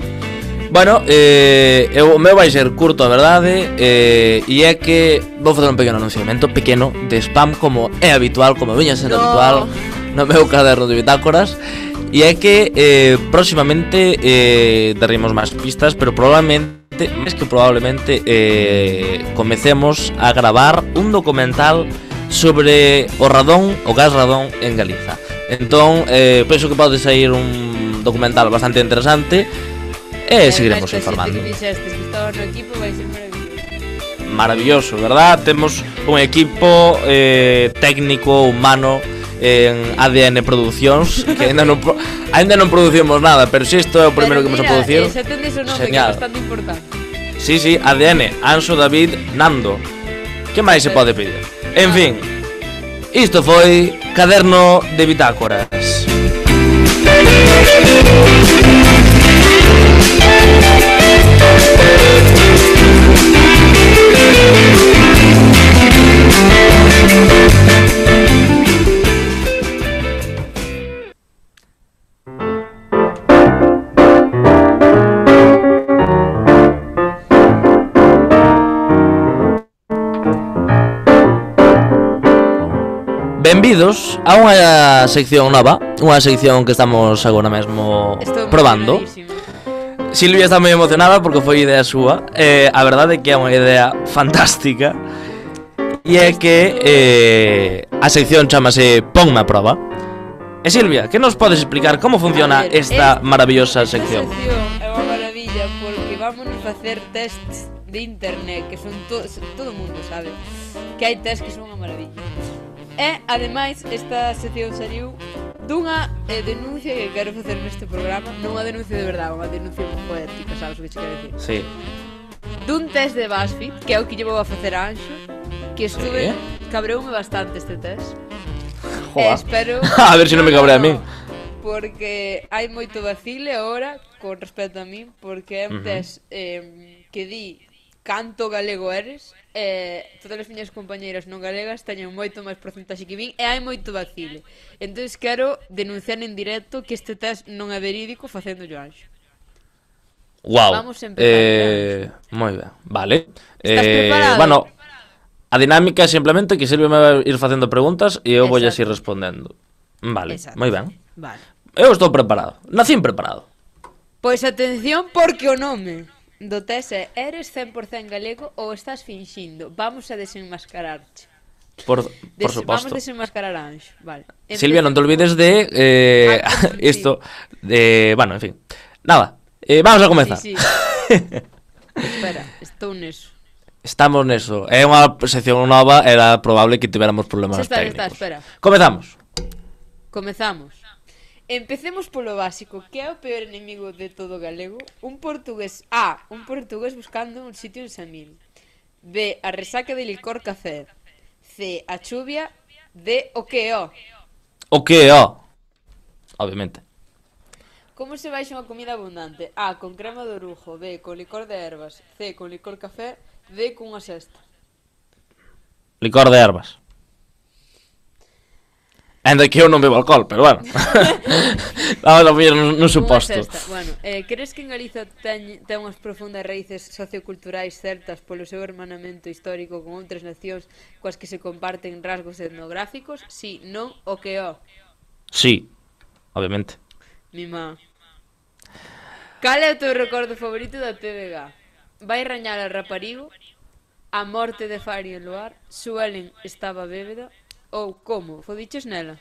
Bueno, o meu vai ser curto, a verdade, e é que vou facer un pequeno anunciamento, pequeno, de spam, como é habitual, como viña sendo habitual no meu caderno de bitácoras, e é que próximamente daríamos máis pistas, pero probablemente, máis que probablemente, comecemos a gravar un documental sobre o radón, o gas radón en Galiza. Entón, penso que pode sair un documental bastante interesante. Seguiremos informando. Que dixestes que estaba no equipo, vai ser maravilloso, verdad? Temos un equipo técnico, humano en ADN Producións que ainda non producimos nada, pero se isto é o primeiro que vamos a producir. Se atendes o nome, que é bastante importante. Sí, ADN, Anxo, David, Nando. Que máis se pode pedir? En fin, isto foi Caderno de Bitácoras. Benvidos a unha sección nova, unha sección que estamos agora mesmo probando. Silvia está moi emocionada porque foi idea súa. A verdade é que é unha idea fantástica. E é que a sección chamase Ponme a Proba. E Silvia, que nos podes explicar como funciona esta maravillosa sección? Esta sección é unha maravilla porque vámonos facer tests de internet que son todo o mundo sabe que hai tests que son unha maravilla. E, ademais, esta sección saliu dunha denuncia que quero facer neste programa. Non unha denuncia de verdade, unha denuncia poética, sabes o que che quero dicir? Sí. Dun test de BuzzFeed, que é o que llevou a facer a Anxo, que estuve, cabreume bastante este test. Espero a ver se non me cabrea a min. Porque hai moito vacile agora con respecto a min, porque é un test que di canto galego eres. Todas as miñas compañeiras non galegas teñen moito máis porcentaxe que min e hai moito vacile. Entón quero denunciar en directo que este test non é verídico facendo yo Anxo. Wow. Vamos a empezar. Moi ben, vale. Estás preparado? Bueno, a dinámica é simplemente que Silvia me vai ir facendo preguntas e eu vou ir respondendo. Vale, moi ben. Vale. Eu estou preparado, nacín preparado. Pois atención porque o nome do test é: eres 100% galego ou estás finxindo? Vamos a desenmascararte. Por suposto. Vamos a desenmascarar a Anxo, vale. Silvia, non te olvides de isto de, bueno, en fin. Nada, vamos a comezar. Sí. Espera, estou neso. Estamos neso. É unha sección nova, era probable que tivéramos problemas técnicos. Espera. Comezamos. Empecemos polo básico. Que é o peor enemigo de todo galego? Un portugués... A. Un portugués buscando un sitio en Samil. B. A resaca de licor café. C. A chuvia. D. O que é o? O que é o? Obviamente. Como se baixa unha comida abundante? A. Con crema de orujo. B. Con licor de ervas. C. Con licor café. D. Cunha cesta. Licor de ervas. Ainda que eu non bebo alcohol, pero bueno. Vamos a poñer nun suposto. Bueno, crees que en Galiza ten unhas profundas raíces socioculturais certas polo seu hermanamento histórico con outras nacións coas que se comparten rasgos etnográficos? Si, non, o que o? Sí, obviamente. Mima. Cal é o teu recordo favorito da TVG? Vai rañar a raparigo? A morte de Fari en Loar? Suelen estaba bébeda? Ou como? Fodiches nela?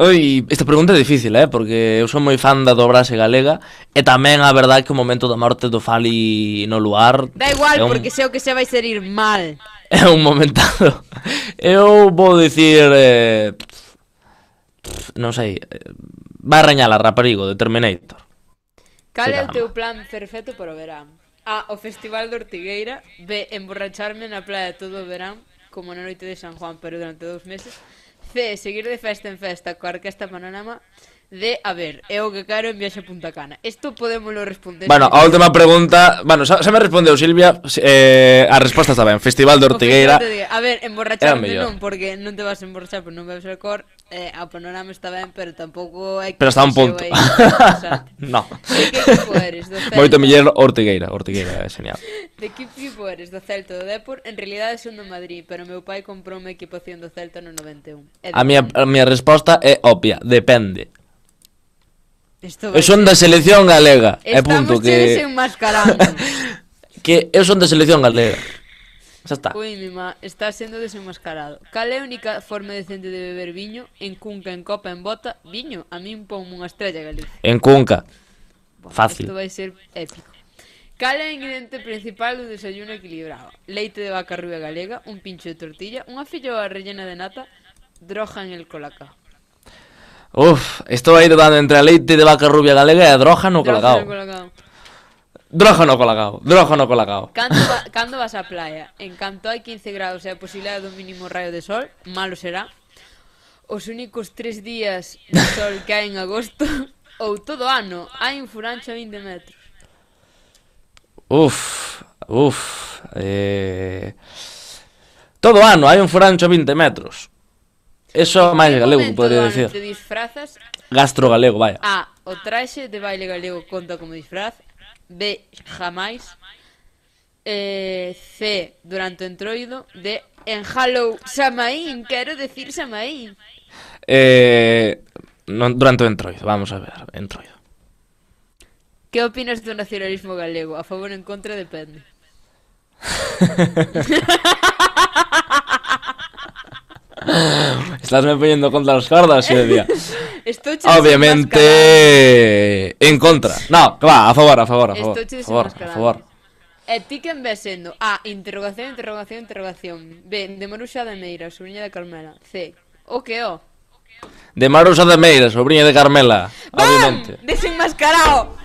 Oi, esta pregunta é difícil, porque eu sou moi fan da dobrase galega. E tamén a verdade que o momento da morte do Fali no Luar da igual, porque sei o que se vai ser ir mal. É un momentado. Eu vou dicir non sei, vai rañar a raparigo de Terminator. Cal é o teu plan perfecto para o verán? A. O Festival de Ortigueira. B. Emborracharme na playa todo o verán, como na noite de San Juan, pero durante 2 meses. C. Seguir de festa en festa coa Orquesta Panorama. D. A ver, é o que quero en viaxe a Punta Cana. Isto podémolo responder. Bueno, a última pregunta. Bueno, xa me respondeu Silvia. A resposta está ben. Festival de Ortigueira. A ver, emborracharme non, porque non te vas a emborrachar, pero non bebes alcohol. A Panorama está ben, pero tampouco hai que... Pero está un punto. No. De que equipo eres? Do Celta? Moito mellor Ortigueira. Ortigueira é genial. De que equipo eres? Do Celta, do Dépor? En realidade son do Madrid, pero meu pai comprou unha equipación do Celta no 91. A miña resposta é obvia. Depende. Eu son da selección galega. Estamos chedes enmascarando. Que eu son da selección galega. Xa está. Ui, mima, está sendo desenmascarado. Cal é a única forma decente de beber viño? En cunca, en copa, en bota? Viño? A min pon unha estrella, Galicia. En cunca. Fácil. Isto vai ser épico. Cal é o ingrediente principal do desayuno equilibrado? Leite de vaca rubia galega, un pincho de tortilla, unha filloa rellena de nata, droga en el colacao. Estou aí dudando entre a leite de vaca rubia galega e a droga no colacao. Droga no colacao. Cando vas á playa? En canto hai 15 graus e a posibilidade dun mínimo raio de sol, malo será. Os únicos 3 días de sol que hai en agosto, ou todo ano, hai un furancho a 20 metros. Todo ano hai un furancho a 20 metros. Eso é máis galego, podría dicir. Te disfrazas? Gastro galego, vaya. A. O traxe de baile galego conta como disfraz. B. Jamais. C. Durante o entroido. D. En Halloween. Samaín, quero decir Samaín. Durante o entroido, vamos a ver, entroido. Que opinas do nacionalismo galego? A favor ou en contra, depende. Estás me poniendo contra las cordas, Silvia. Obviamente en contra. No, que va, a favor. E ti quen ve sendo? A. Interrogación. B. De Maruxa de Meira, sobrinha de Carmela. C. O que o? De Maruxa de Meira, sobrinha de Carmela. Obviamente. Desenmascarado.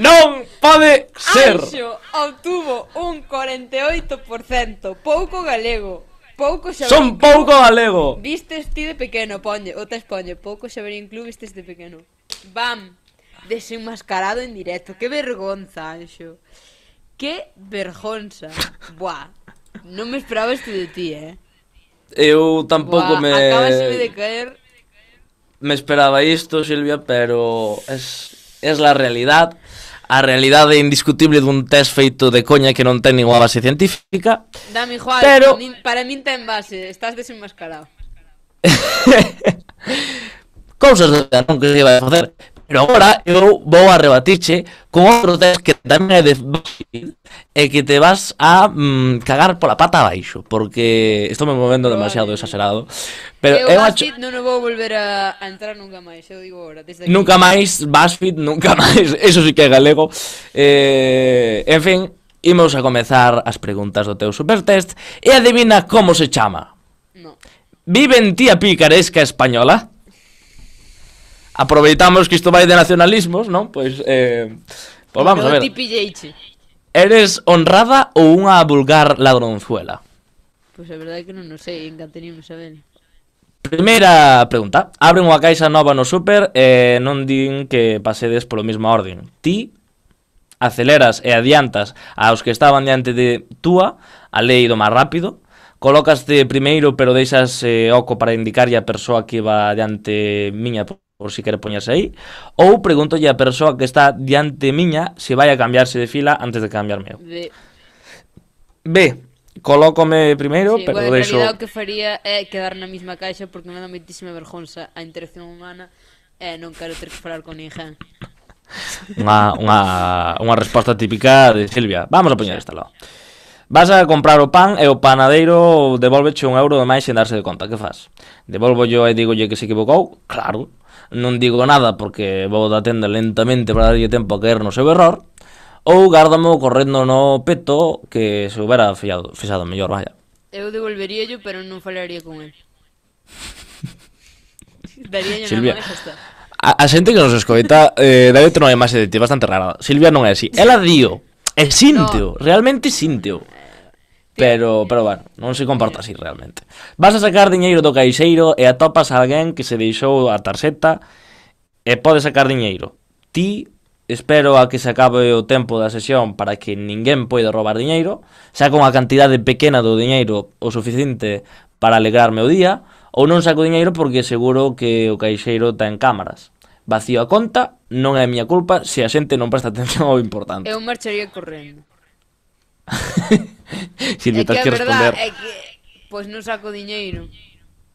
Non pode ser. Anxo obtuvo un 48%. Pouco galego. Son pouco galego. Vistes ti de pequeno, ponlle, pouco Xaverín Club vistes de pequeno. Bam, desenmascarado en directo. Que vergonza, Anxo. Que vergonza. Buah, non me esperaba isto de ti, Eu tampouco acabaseme de caer. Me esperaba isto, Silvia, pero es la realidad. A realidade indiscutible dun test feito de coña que non ten ninguna base científica. Dame igual, pero... para min ten base, estás desenmascarado. Cousas de non que se iba a facer. Pero agora eu vou a rebatirche con outro test que tamén é de BuzzFeed e que te vas a cagar pola pata abaixo, porque estou me movendo demasiado exagerado. Pero eu BuzzFeed non o vou volver a entrar nunca máis, eu digo agora. Nunca máis, BuzzFeed, nunca máis, eso sí que é galego. En fin, imos a comezar as preguntas do teu supertest e adivina como se chama. No. Vive en tía picaresca española? aproveitamos que isto vai de nacionalismos, non? Pois vamos a ver. Eres honrada ou unha vulgar ladronzuela? Pois a verdade é que non o sei, encantaríamos saber. Primeira pregunta. Abren unha caixa nova no súper e non din que pasedes polo mesmo orden. Ti aceleras e adiantas aos que estaban diante de túa, a lei do máis rápido, colocaste primeiro pero deixas oco para indicarlle a persoa que va diante miña por si quere poñerse aí, ou preguntolle a persoa que está diante miña se vai a cambiarse de fila antes de cambiarme eu. B, colócome primeiro, sí, pero bueno, deixo... En realidad o que faría é quedar na mesma caixa porque me dá moitísima vergonza a interacción humana e non quero ter que falar con ninguén. Unha resposta típica de Silvia. Vamos a poñer esta lado. Vas a comprar o pan e o panadeiro devolveche €1 de máis sen darse de conta. Que faz? Devolvo yo e digolle que se equivocou? Claro. Non digo nada porque vou da tenda lentamente para darlle tempo a caer no seu error. Ou gárdamo correndo no peto que se houbera fixado mellor, vaya. Eu devolvería yo, pero non falaría con el. Daría yo Silvia, na mão e xa está. A xente que nos escoita debe ter unha imaxe de ti bastante rara. Silvia non é así. Ela dio, é sínteo, realmente sínteo. Pero bueno, non se comporta así realmente. Vas a sacar diñeiro do caixeiro e atopas a alguén que se deixou a tarxeta e pode sacar diñeiro. Ti, espero a que se acabe o tempo da sesión para que ninguén poida roubar diñeiro, saca unha cantidade pequena do diñeiro o suficiente para alegrarme o día, ou non saco diñeiro porque seguro que o caixeiro ten cámaras. Vacío a conta, non é a miña culpa se a xente non presta atención ao importante. Eu marcharía correndo. Silvia, tens que responder. É que, pois non saco diñeiro.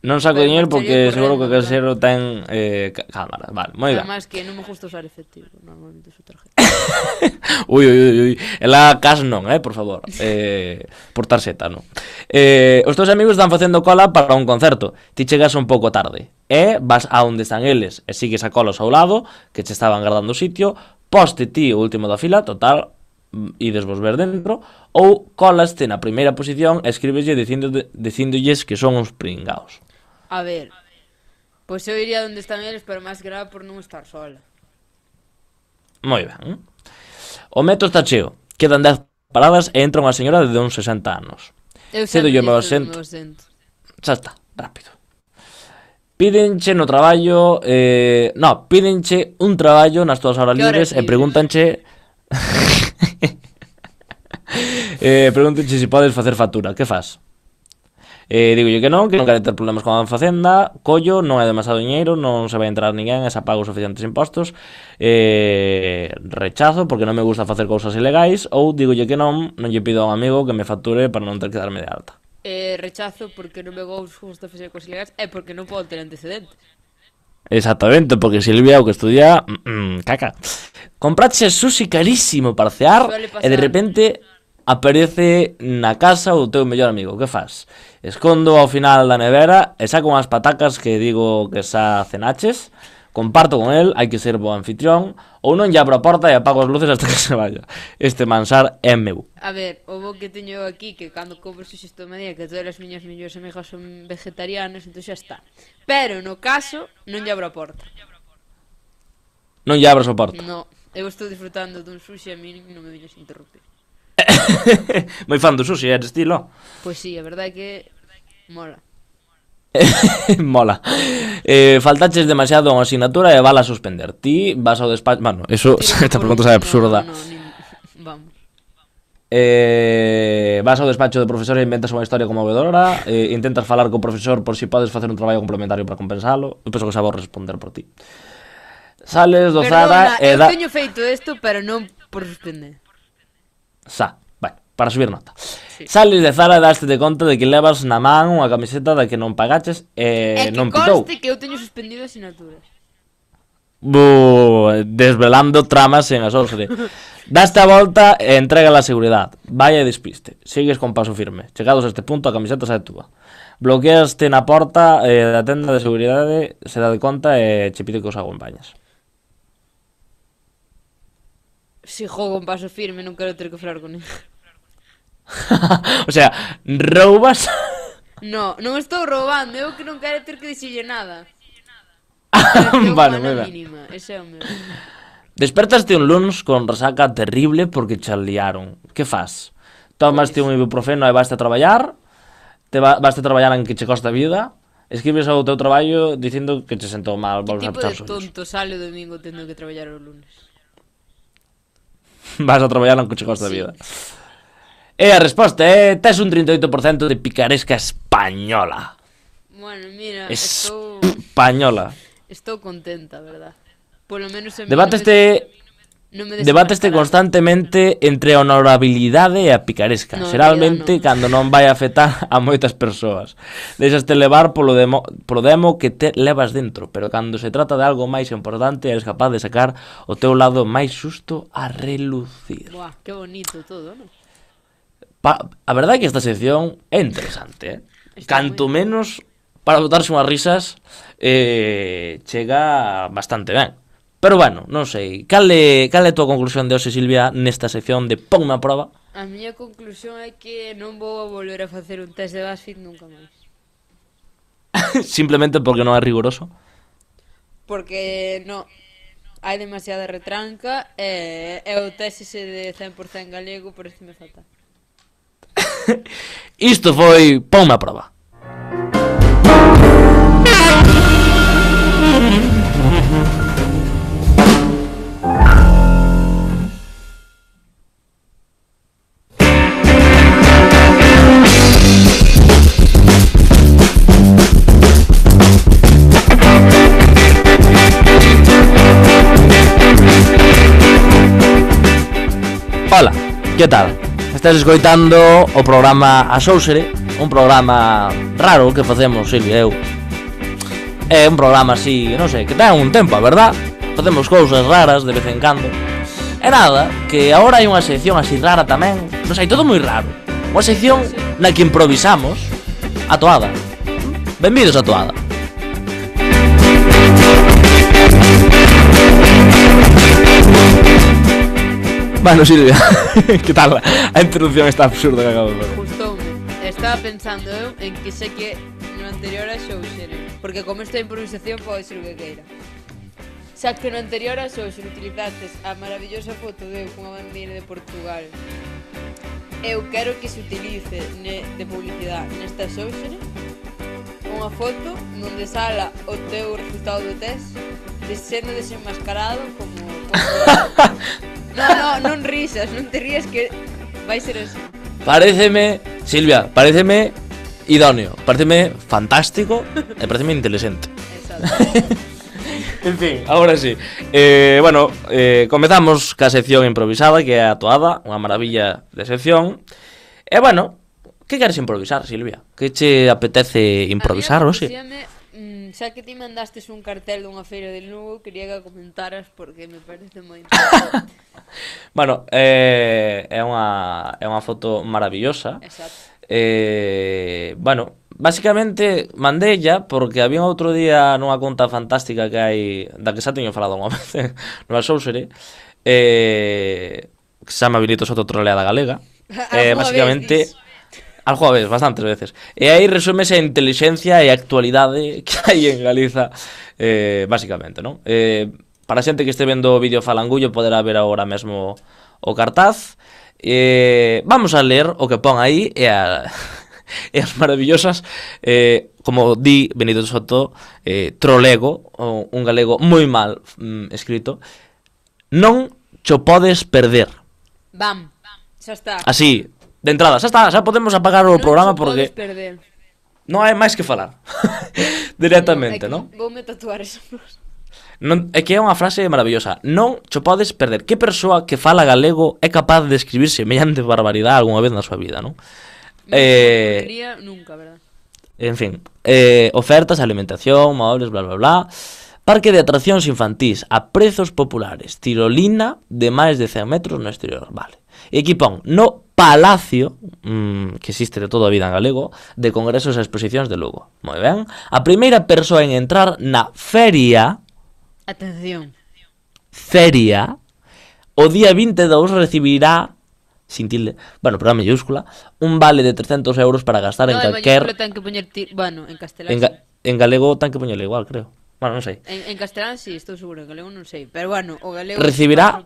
Non saco diñeiro porque seguro que o caixeiro ten cámaras. Vale, moi ben. Además que non me gusta usar efectivo, normalmente uso tarjeta. Ui. Ela cas non, por favor. Por tarxeta, non. Os teus amigos están facendo cola para un concerto. Ti chegas un pouco tarde. E vas a onde están eles e sigues a cola ao seu lado, que che estaban guardando o sitio, poste ti o último da fila, total, ides vos ver dentro, ou colaste na primeira posición e escríbeslle dicíndolles que son uns pringaos. A ver, pois eu iría onde están eles, pero máis grave por non estar sola. Moi ben. O metro está cheo, quedan 10 paradas e entra unha señora de uns 60 anos. Eu sempre o meu asento. Xa está, rápido. Pídenche no traballo, pídenche un traballo nas túas horas libres e pregúntanche pregúntanche se podes facer factura. Que faz? Digolle que non quero ter problemas con a facenda, collo, non é demasiado diñeiro, non se vai entrar ninguén, esa pago os suficientes impostos, rechazo porque non me gusta facer cousas ilegais, ou digolle que non lle pido a un amigo que me facture para non ter que darme de alta. Rechazo porque non me gusta facer cousas ilegais e porque non podo ter antecedentes. Exactamente, porque Silvia o que estudia caca. Comprache sushi carísimo para cear e de repente aparece na casa o teu mellor amigo. Que faz? Escondo ao final da nevera e saco unhas patacas que digo que xa cenaches, comparto con el, hai que ser bo anfitrión, ou non lle abro a porta e apago as luces hasta que se vaya. Este mansar é meu. A ver, o bo que teño aquí, que cando compro sushi isto me día que todas as miñas mellores amigas son vegetarianas, entón xa está. Pero no caso, non lle abro a porta. Non lle abro a porta? No, eu estou disfrutando dun sushi e a mí non me viñes a interrumpir. Moi fan do sushi, de estilo. Pois sí, a verdade é que mola. Mola. Faltaches demasiado a unha asignatura e vala a suspender. Ti vas ao despacho... Bueno, eso, esta pregunta é absurda. Vamos. Vas ao despacho do profesor e inventas unha historia conmovedora, intentas falar co profesor por si podes facer un traballo complementario para compensalo. Eu penso que xa vou responder por ti. Sales do Zara e eu teño feito isto, pero non por suspender. Para subir nota. Sí. Sales de Zara e daste de conta de que levas na man unha camiseta da que non pagaches e non pitou. É que conste que eu teño suspendido asignaturas. Desvelando tramas en as horas. Daste a volta e entrega a seguridade. Vaya despiste. Sigues con paso firme. Chegados a este punto, a camiseta xa é túa. Bloqueaste na porta da tenda de seguridade, se dá de conta e che pide que os acompañas. Si jogo con paso firme, non quero ter que falar con ele. O sea, roubas? No, non estou roubando, eu que non quero ter que dicirlle nada. Vale, moi ben. mínima, ese é o meu. Despertaste un luns con resaca terrible porque che liaron. Que fas? Tomaste un ibuprofeno e vaste a traballar? Vaste a traballar en que che costa a vida? Escribes ao teu traballo dicindo que che sentou mal, volves a Que tipo pechar de os ollos. tonto sale o domingo tendo que traballar o lunes? Vas a traballar en que che costa a Sí. vida. E a resposta é tes un 38% de picaresca española. Bueno, mira, Española. estou contenta, verdad? Polo menos a mí Debateste constantemente entre a honorabilidade e a picaresca. No, Xeralmente, cando non vai afectar a moitas persoas. Deixaste levar polo demo que te levas dentro, pero cando se trata de algo máis importante, eres capaz de sacar o teu lado máis xusto a relucir. Buah, que bonito todo, non? A verdade é que esta sección é interesante, Canto menos, para botarse unhas risas, chega bastante ben. Pero bueno, non sei, cal é a tua conclusión de hoxe, Silvia, nesta sección de Ponme a Proba? A miña conclusión é que non vou volver a facer un test de BuzzFeed nunca máis. Simplemente porque non é riguroso? Porque non hai demasiada retranca e o test ese de 100% galego por este me falta. Isto foi Ponme a Proba. Hola, que tal? Estás escoitando o programa A Sóusere, un programa raro que facemos Silvia e eu. É un programa así, non sei, que ten un tempo, a verdad? Facemos cousas raras de vez en cando. E nada, que agora hai unha sección así rara tamén. Non sei, todo moi raro. Unha sección na que improvisamos a toada. Benvidos a toada. Bueno, Silvia, que tal a introducción esta absurda que acabo de facer? Gustoume. Estaba pensando eu en que sei que no anterior a Sóusere, porque como esta improvisación pode ser o que queira. Xa que no anterior a Sóusere utilizaste a maravillosa foto de eu cunha bandeira de Portugal. Eu quero que se utilice de publicidade nesta Sóusere unha foto onde sala o teu resultado do test sendo desenmascarado como non risas, non te rías que vai ser así. Paréceme, Silvia, paréceme idóneo, paréceme fantástico e paréceme inteligente. Exacto. En fin, agora sí. Bueno, comezamos ca sección improvisada, que é a toada, unha maravilla de sección. E bueno, que queres improvisar, Silvia? Que che apetece improvisar hoxe? Xa que ti mandastes un cartel dunha feira de Lugo, quería que comentaras porque me parece moi interesante. Bueno, é unha foto maravillosa. Exacto. Bueno, basicamente mandella porque había outro día nunha conta fantástica que hai, da que xa teño falado unha vez, nunha Sóusere, que se chama Benito Soto Troleada Galega. Basicamente algo a vez, bastantes veces. E aí resúmese a intelixencia e a actualidade que hai en Galiza, basicamente, non? Para a xente que este vendo o vídeo falangullo poderá ver agora mesmo o cartaz. Vamos a ler o que pon aí e as maravillosas, como di Benito Soto, trolego, un galego moi mal escrito. Non cho podes perder. Bam, xa está. Así, de entrada, xa está, xa podemos apagar o programa porque Non perder. non hai máis que falar. Directamente, non? Voume tatuar esa frase. É que é unha frase maravillosa. Non cho podes perder. Que persoa que fala galego é capaz de escribir semellante barbaridade algunha vez na súa vida, non? Nunca, verdad? En fin, ofertas, alimentación, móviles, bla, bla, bla. Parque de atraccións infantís a prezos populares. Tirolina de máis de 100 metros no exterior. Vale. E aquí pon no Palacio, que existe de toda a vida en galego, de congresos e exposicións de Lugo. Moi ben. A primeira persoa en entrar na feria, atención, feria, o día 22 recibirá, sin tilde, bueno, pero a mayúscula, un vale de 300 euros para gastar en calquer... No, en mayúscula ten que poñer, bueno, en castelán. En galego ten que poñerle igual, creo. Bueno, non sei. En castelán sí, estou seguro, en galego non sei. Pero bueno, o galego... Recibirá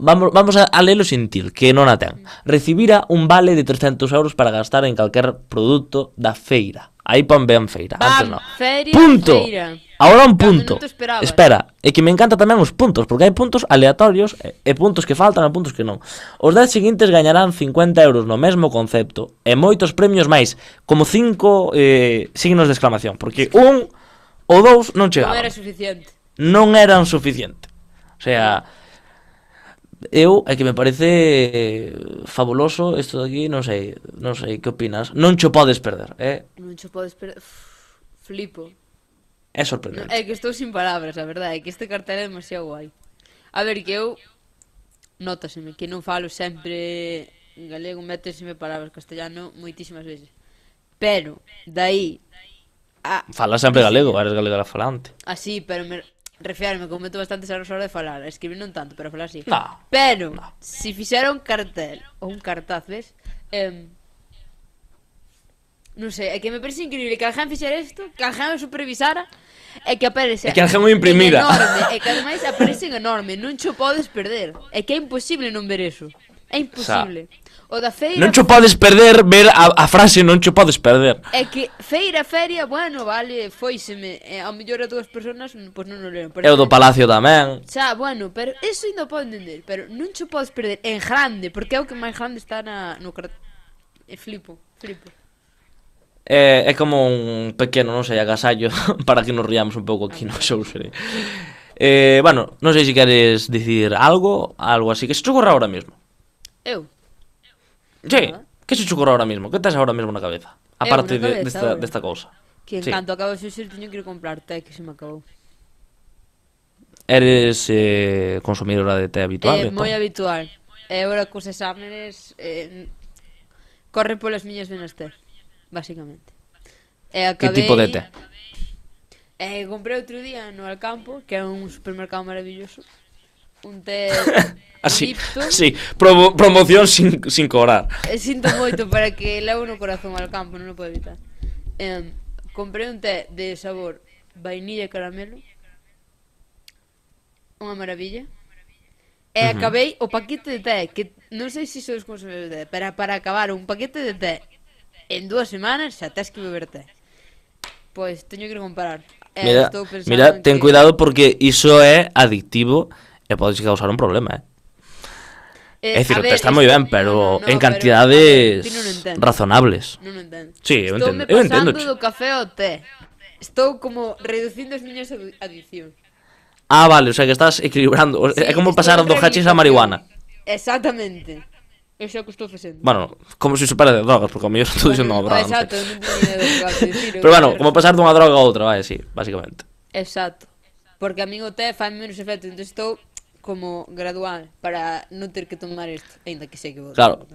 vamos a lelo sin til, que non a ten. Recibirá un vale de 300 euros para gastar en calquer produto da feira. Aí pon ben feira, antes non. Feria, Punto. feira. Ahora un punto. Non te esperabas. Espera, é que me encanta tamén os puntos, porque hai puntos aleatorios e puntos que faltan e puntos que non. Os 10 seguintes gañarán 50 euros no mesmo concepto e moitos premios máis, como 5 signos de exclamación, porque un ou dous non chegaban. Non era suficiente. Non eran suficiente. O sea, é que me parece fabuloso isto de aquí, non sei, que opinas? Non cho podes perder, Non cho podes perder. Flipo. É sorprendente. É que estou sin palabras, a verdade, é que este cartel é demasiado guai. A ver, que eu nótaseme que non falo sempre en galego, méteseme palabras castellano moitísimas veces. Pero, dai Fala sempre galego, eres galega falante. así, pero me refiarme, como meto bastantes horas a hora de falar, a escribir non tanto, pero a falar así. No. Pero, si fixera un cartel ou un cartaz, ves? Non sei, é que me parece increíble que alguén fixera isto, que alguén o supervisara e que aparece E que alguén o imprimira. enorme, e que ademais aparece en enorme, non cho podes perder. É que é imposible non ver eso. É imposible. O da feira... Non cho podes perder ver a frase non cho podes perder. É que feria, bueno, vale, foiseme. Ao mellor a dúas personas, pois non o leron. E o do Palacio tamén. Xa, bueno, pero eso ainda podo entender. Pero non cho podes perder en grande, porque é o que máis grande está no cartel. Flipo. É como un pequeno, non sei, agasallo para que nos riamos un pouco aquí no Xouxere. Bueno, non sei se queres dicir algo así. Que se te ocorre ahora mismo? Eu? Sí, que se te ocorre ahora mismo? Que tes ahora mismo na cabeza? Aparte desta cousa. Que en canto acabo de xer, teño que ir comprar té, que se me acabou. Eres consumidora de té habitual? Moi habitual. E agora cos exámenes corre polas miñas venas té, basicamente. Que tipo de té? Comprei outro día no Alcampo, que é un supermercado maravilloso, un té así, Lipton. sí, promoción sin cobrar. Sinto moito para que levo no corazón ao Alcampo, non o podo evitar. Comprei un té de sabor vainilla e caramelo, unha maravilla. E acabei o paquete de té, que non sei se sois consumidores de té, pero para acabar un paquete de té en 2 semanas xa tes que beber té. Pois teño que ir comparar. Mira, ten cuidado porque iso é adictivo e podes causar un problema, É dicir, o té está moi ben, pero en cantidades razonables. Non o entendo. Sí, eu entendo. Estou me pasando do café ao té. Estou como reducindo as miñas adiccións. Ah, vale, o sea que estás equilibrando. É como pasar do hachís á marihuana. Exactamente. Eso é o que estou facendo. Bueno, como se supera de drogas, porque a mí estou dicindo unha broma. Exacto, non teño idea do que vas a dicir. Pero bueno, como pasar dunha droga a outra, vai, sí, basicamente. Exacto. Porque a mí o té fai menos efecto, entón estou como gradual para non ter que tomar isto, ainda que sei que vou. Claro.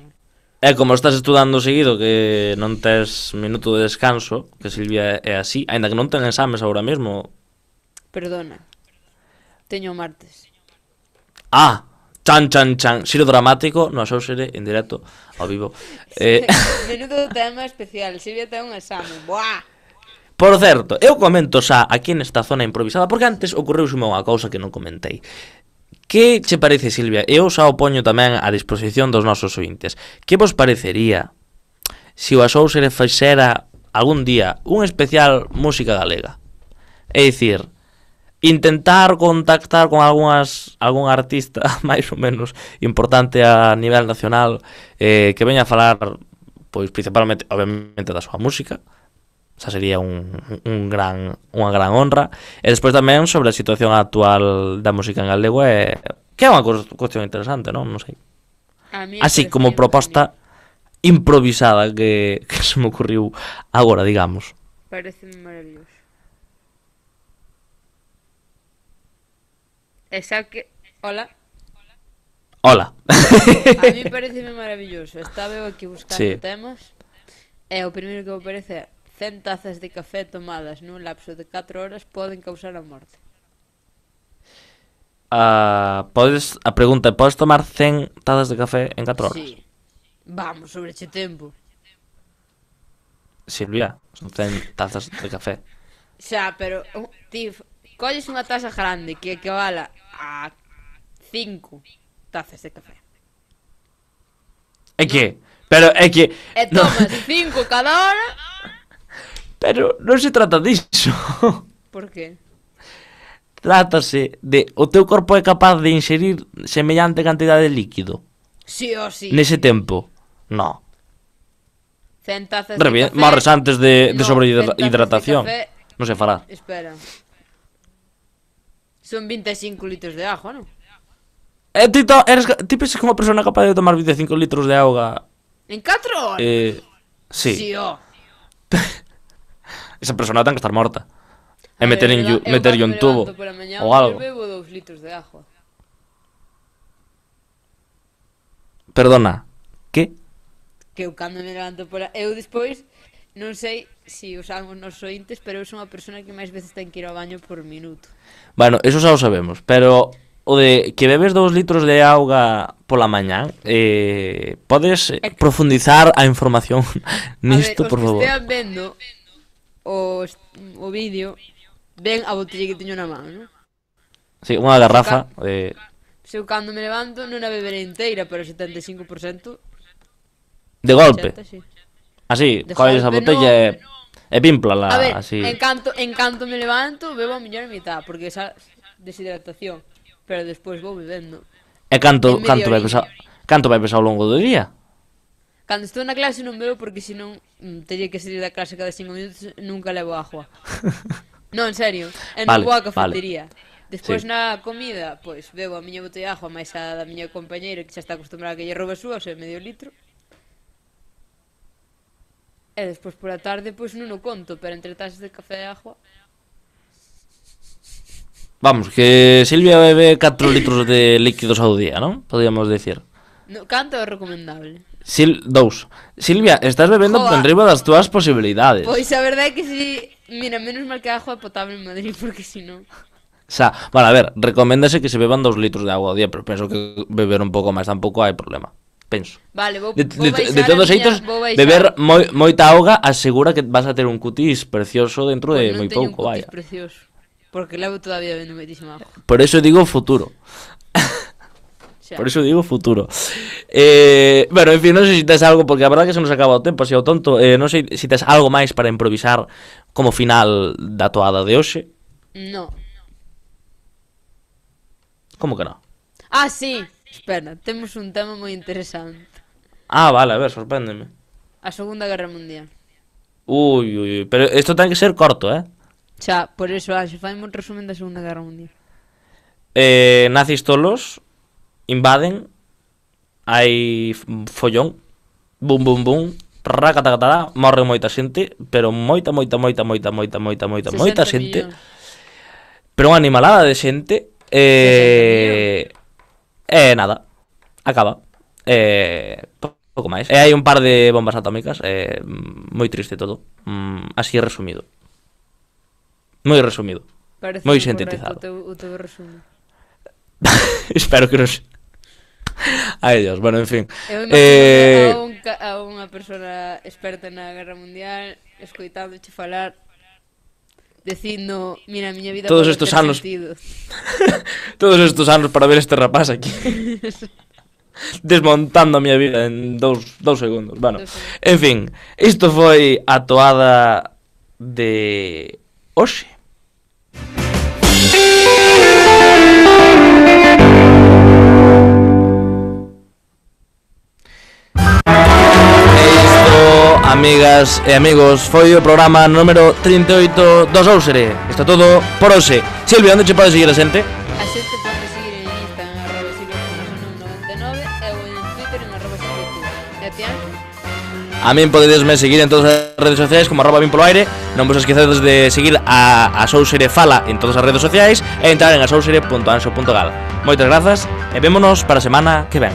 É como estás estudando seguido que non tes minuto de descanso, que Silvia é así, ainda que non ten exames agora mesmo. Perdona. Teño martes. Ah, chan, xiro dramático no Xouxere en directo, ao vivo. Menudo tema especial, Silvia ten un exame. Buah. Por certo, eu comento xa aquí nesta zona improvisada, porque antes ocorreuseme unha cousa que non comentei. Que che parece, Silvia? Eu xa o poño tamén a disposición dos nosos ointes. Que vos parecería se o Xouxere fixera algún día un especial música galega? É dicir, intentar contactar con algún artista máis ou menos importante a nivel nacional que veña a falar, pois principalmente, obviamente, da súa música. Esa sería unha gran honra. E despois tamén sobre a situación actual da música en galego, que é unha cuestión interesante, non? Non sei. Así como proposta improvisada que se me ocurriu agora, digamos. Pareceme maravilloso. Esa que... Hola. Hola. A mí pareceme maravilloso. Estaba aquí buscando temas e o primeiro que me parece é 100 tazas de café tomadas nun lapso de 4 horas poden causar a morte. A pregunta é, podes tomar 100 tazas de café en 4 horas? Sí. Vamos, sobre che tempo. Silvia, son 100 tazas de café. Xa, pero ti colles unha taza grande que equivala a 5 tazas de café. É que, pero é que E tomas 5 cada hora. Pero non se trata disso. Por qué? Trátase de o teu corpo é capaz de inserir semellante cantidade de líquido Sí o sí. nese tempo. No. 100 tazas de café. Morres antes de No, 100 sobrehidratación. tazas de café. Non se fará. Espera. Son 25 litros de agua, non? Ti pensas que unha persona capaz de tomar 25 litros de auga? En 4 horas? Sí. Sí, ó. Esa persona ten que estar morta. E A ver, meterlle un tubo ou algo. Eu bebo 2 litros de agua. Perdona, que? Que eu cando me levanto eu despois non sei se usamos nos ointes, pero eu son unha persona que máis veces ten que ir ao baño por minuto. Bueno, eso xa o sabemos. Pero o de que bebes 2 litros de auga pola mañá, podes profundizar a información nisto, por favor. A ver, os que estean vendo o vídeo, ven a botella que teño na man, non? Sí, unha garrafa. Se eu cando me levanto non a beberé inteira, pero 75% de golpe. 80, sí. Así, De colles a golpe, botella e pímplala, A ver, así. en canto me levanto, bebo a mellor mitad, porque esa deshidratación, pero despois vou bebendo. E canto En media vai pesar ao longo do día? Cando estou na clase non bebo porque senón teria que salir da clase cada 5 minutos, nunca levo agua. Non, en serio, e non vou á cafetería. Despois na comida, pois bebo a miña botella de agua máis a da miña compañeira que xa está acostumbrada a que lle robe a súa, o sea, medio litro. E despois por a tarde, pois non o conto, pero entre tazas de café e agua. Vamos, que Silvia bebe 4 litros de líquidos ao día, non? Podríamos decir. No, canto é recomendable. 2. Silvia, estás bebendo por enriba das túas posibilidades. Pois a verdade é que si... Mira, menos mal que a agua é potable en Madrid, porque si non... Bueno, a ver, recoméndase que se beban 2 litros de agua ao día, pero penso que beber un pouco máis tampouco hai problema. Penso. Vale, vou de todos os xeitos, beber moita auga asegura que vas a ter un cutis precioso dentro de moi pouco, vaya. Non teño un cutis precioso, porque levo todavía bebendo moitísima agua. Por eso digo futuro. Por eso digo futuro. Bueno, en fin, non sei se tes algo, porque a verdade que se nos acaba o tempo, así ao tonto. Non sei se tes algo máis para improvisar como final da toada de hoxe. No. Como que non? Ah, sí. Espera, temos un tema moi interesante. Vale, a ver, sorpréndeme. A Segunda Guerra Mundial. Ui, pero isto ten que ser corto, Xa, por eso, Anxo, faime un resumen da Segunda Guerra Mundial. Nazis tolos invaden, hai follón, bum bum bum, racatacatá, morre moita xente, pero moita xente, pero unha animalada de xente, nada, acaba, pouco máis, hai un par de bombas atómicas, moi triste todo, así resumido, moi resumido, moi sintetizado. O teu resumen. Espero que non. Ai, Dios, bueno, en fin. Eu imagino a unha persona experta na Guerra Mundial escoitándoche falar, dicindo, mira, a miña vida todos estos anos todos estos anos para ver este rapaz aquí desmontando a miña vida en 2 segundos. Bueno, en fin, isto foi a toada de hoxe. Amigas e amigos, foi o programa número 38 dos Ousere. Isto todo por hoxe. Silvia, onde che pode seguir a xente? A xente pode seguir en Instagram @silvia99 e en Twitter en @silvia. E a ti, Anxo? A min podedesme seguir en todas as redes sociais como @bimpoloaire. Non vos esquecedes de seguir a Sousere Fala en todas as redes sociais e entrar en asousere.anxo.gal. Moitas grazas e vémonos para a semana que ven.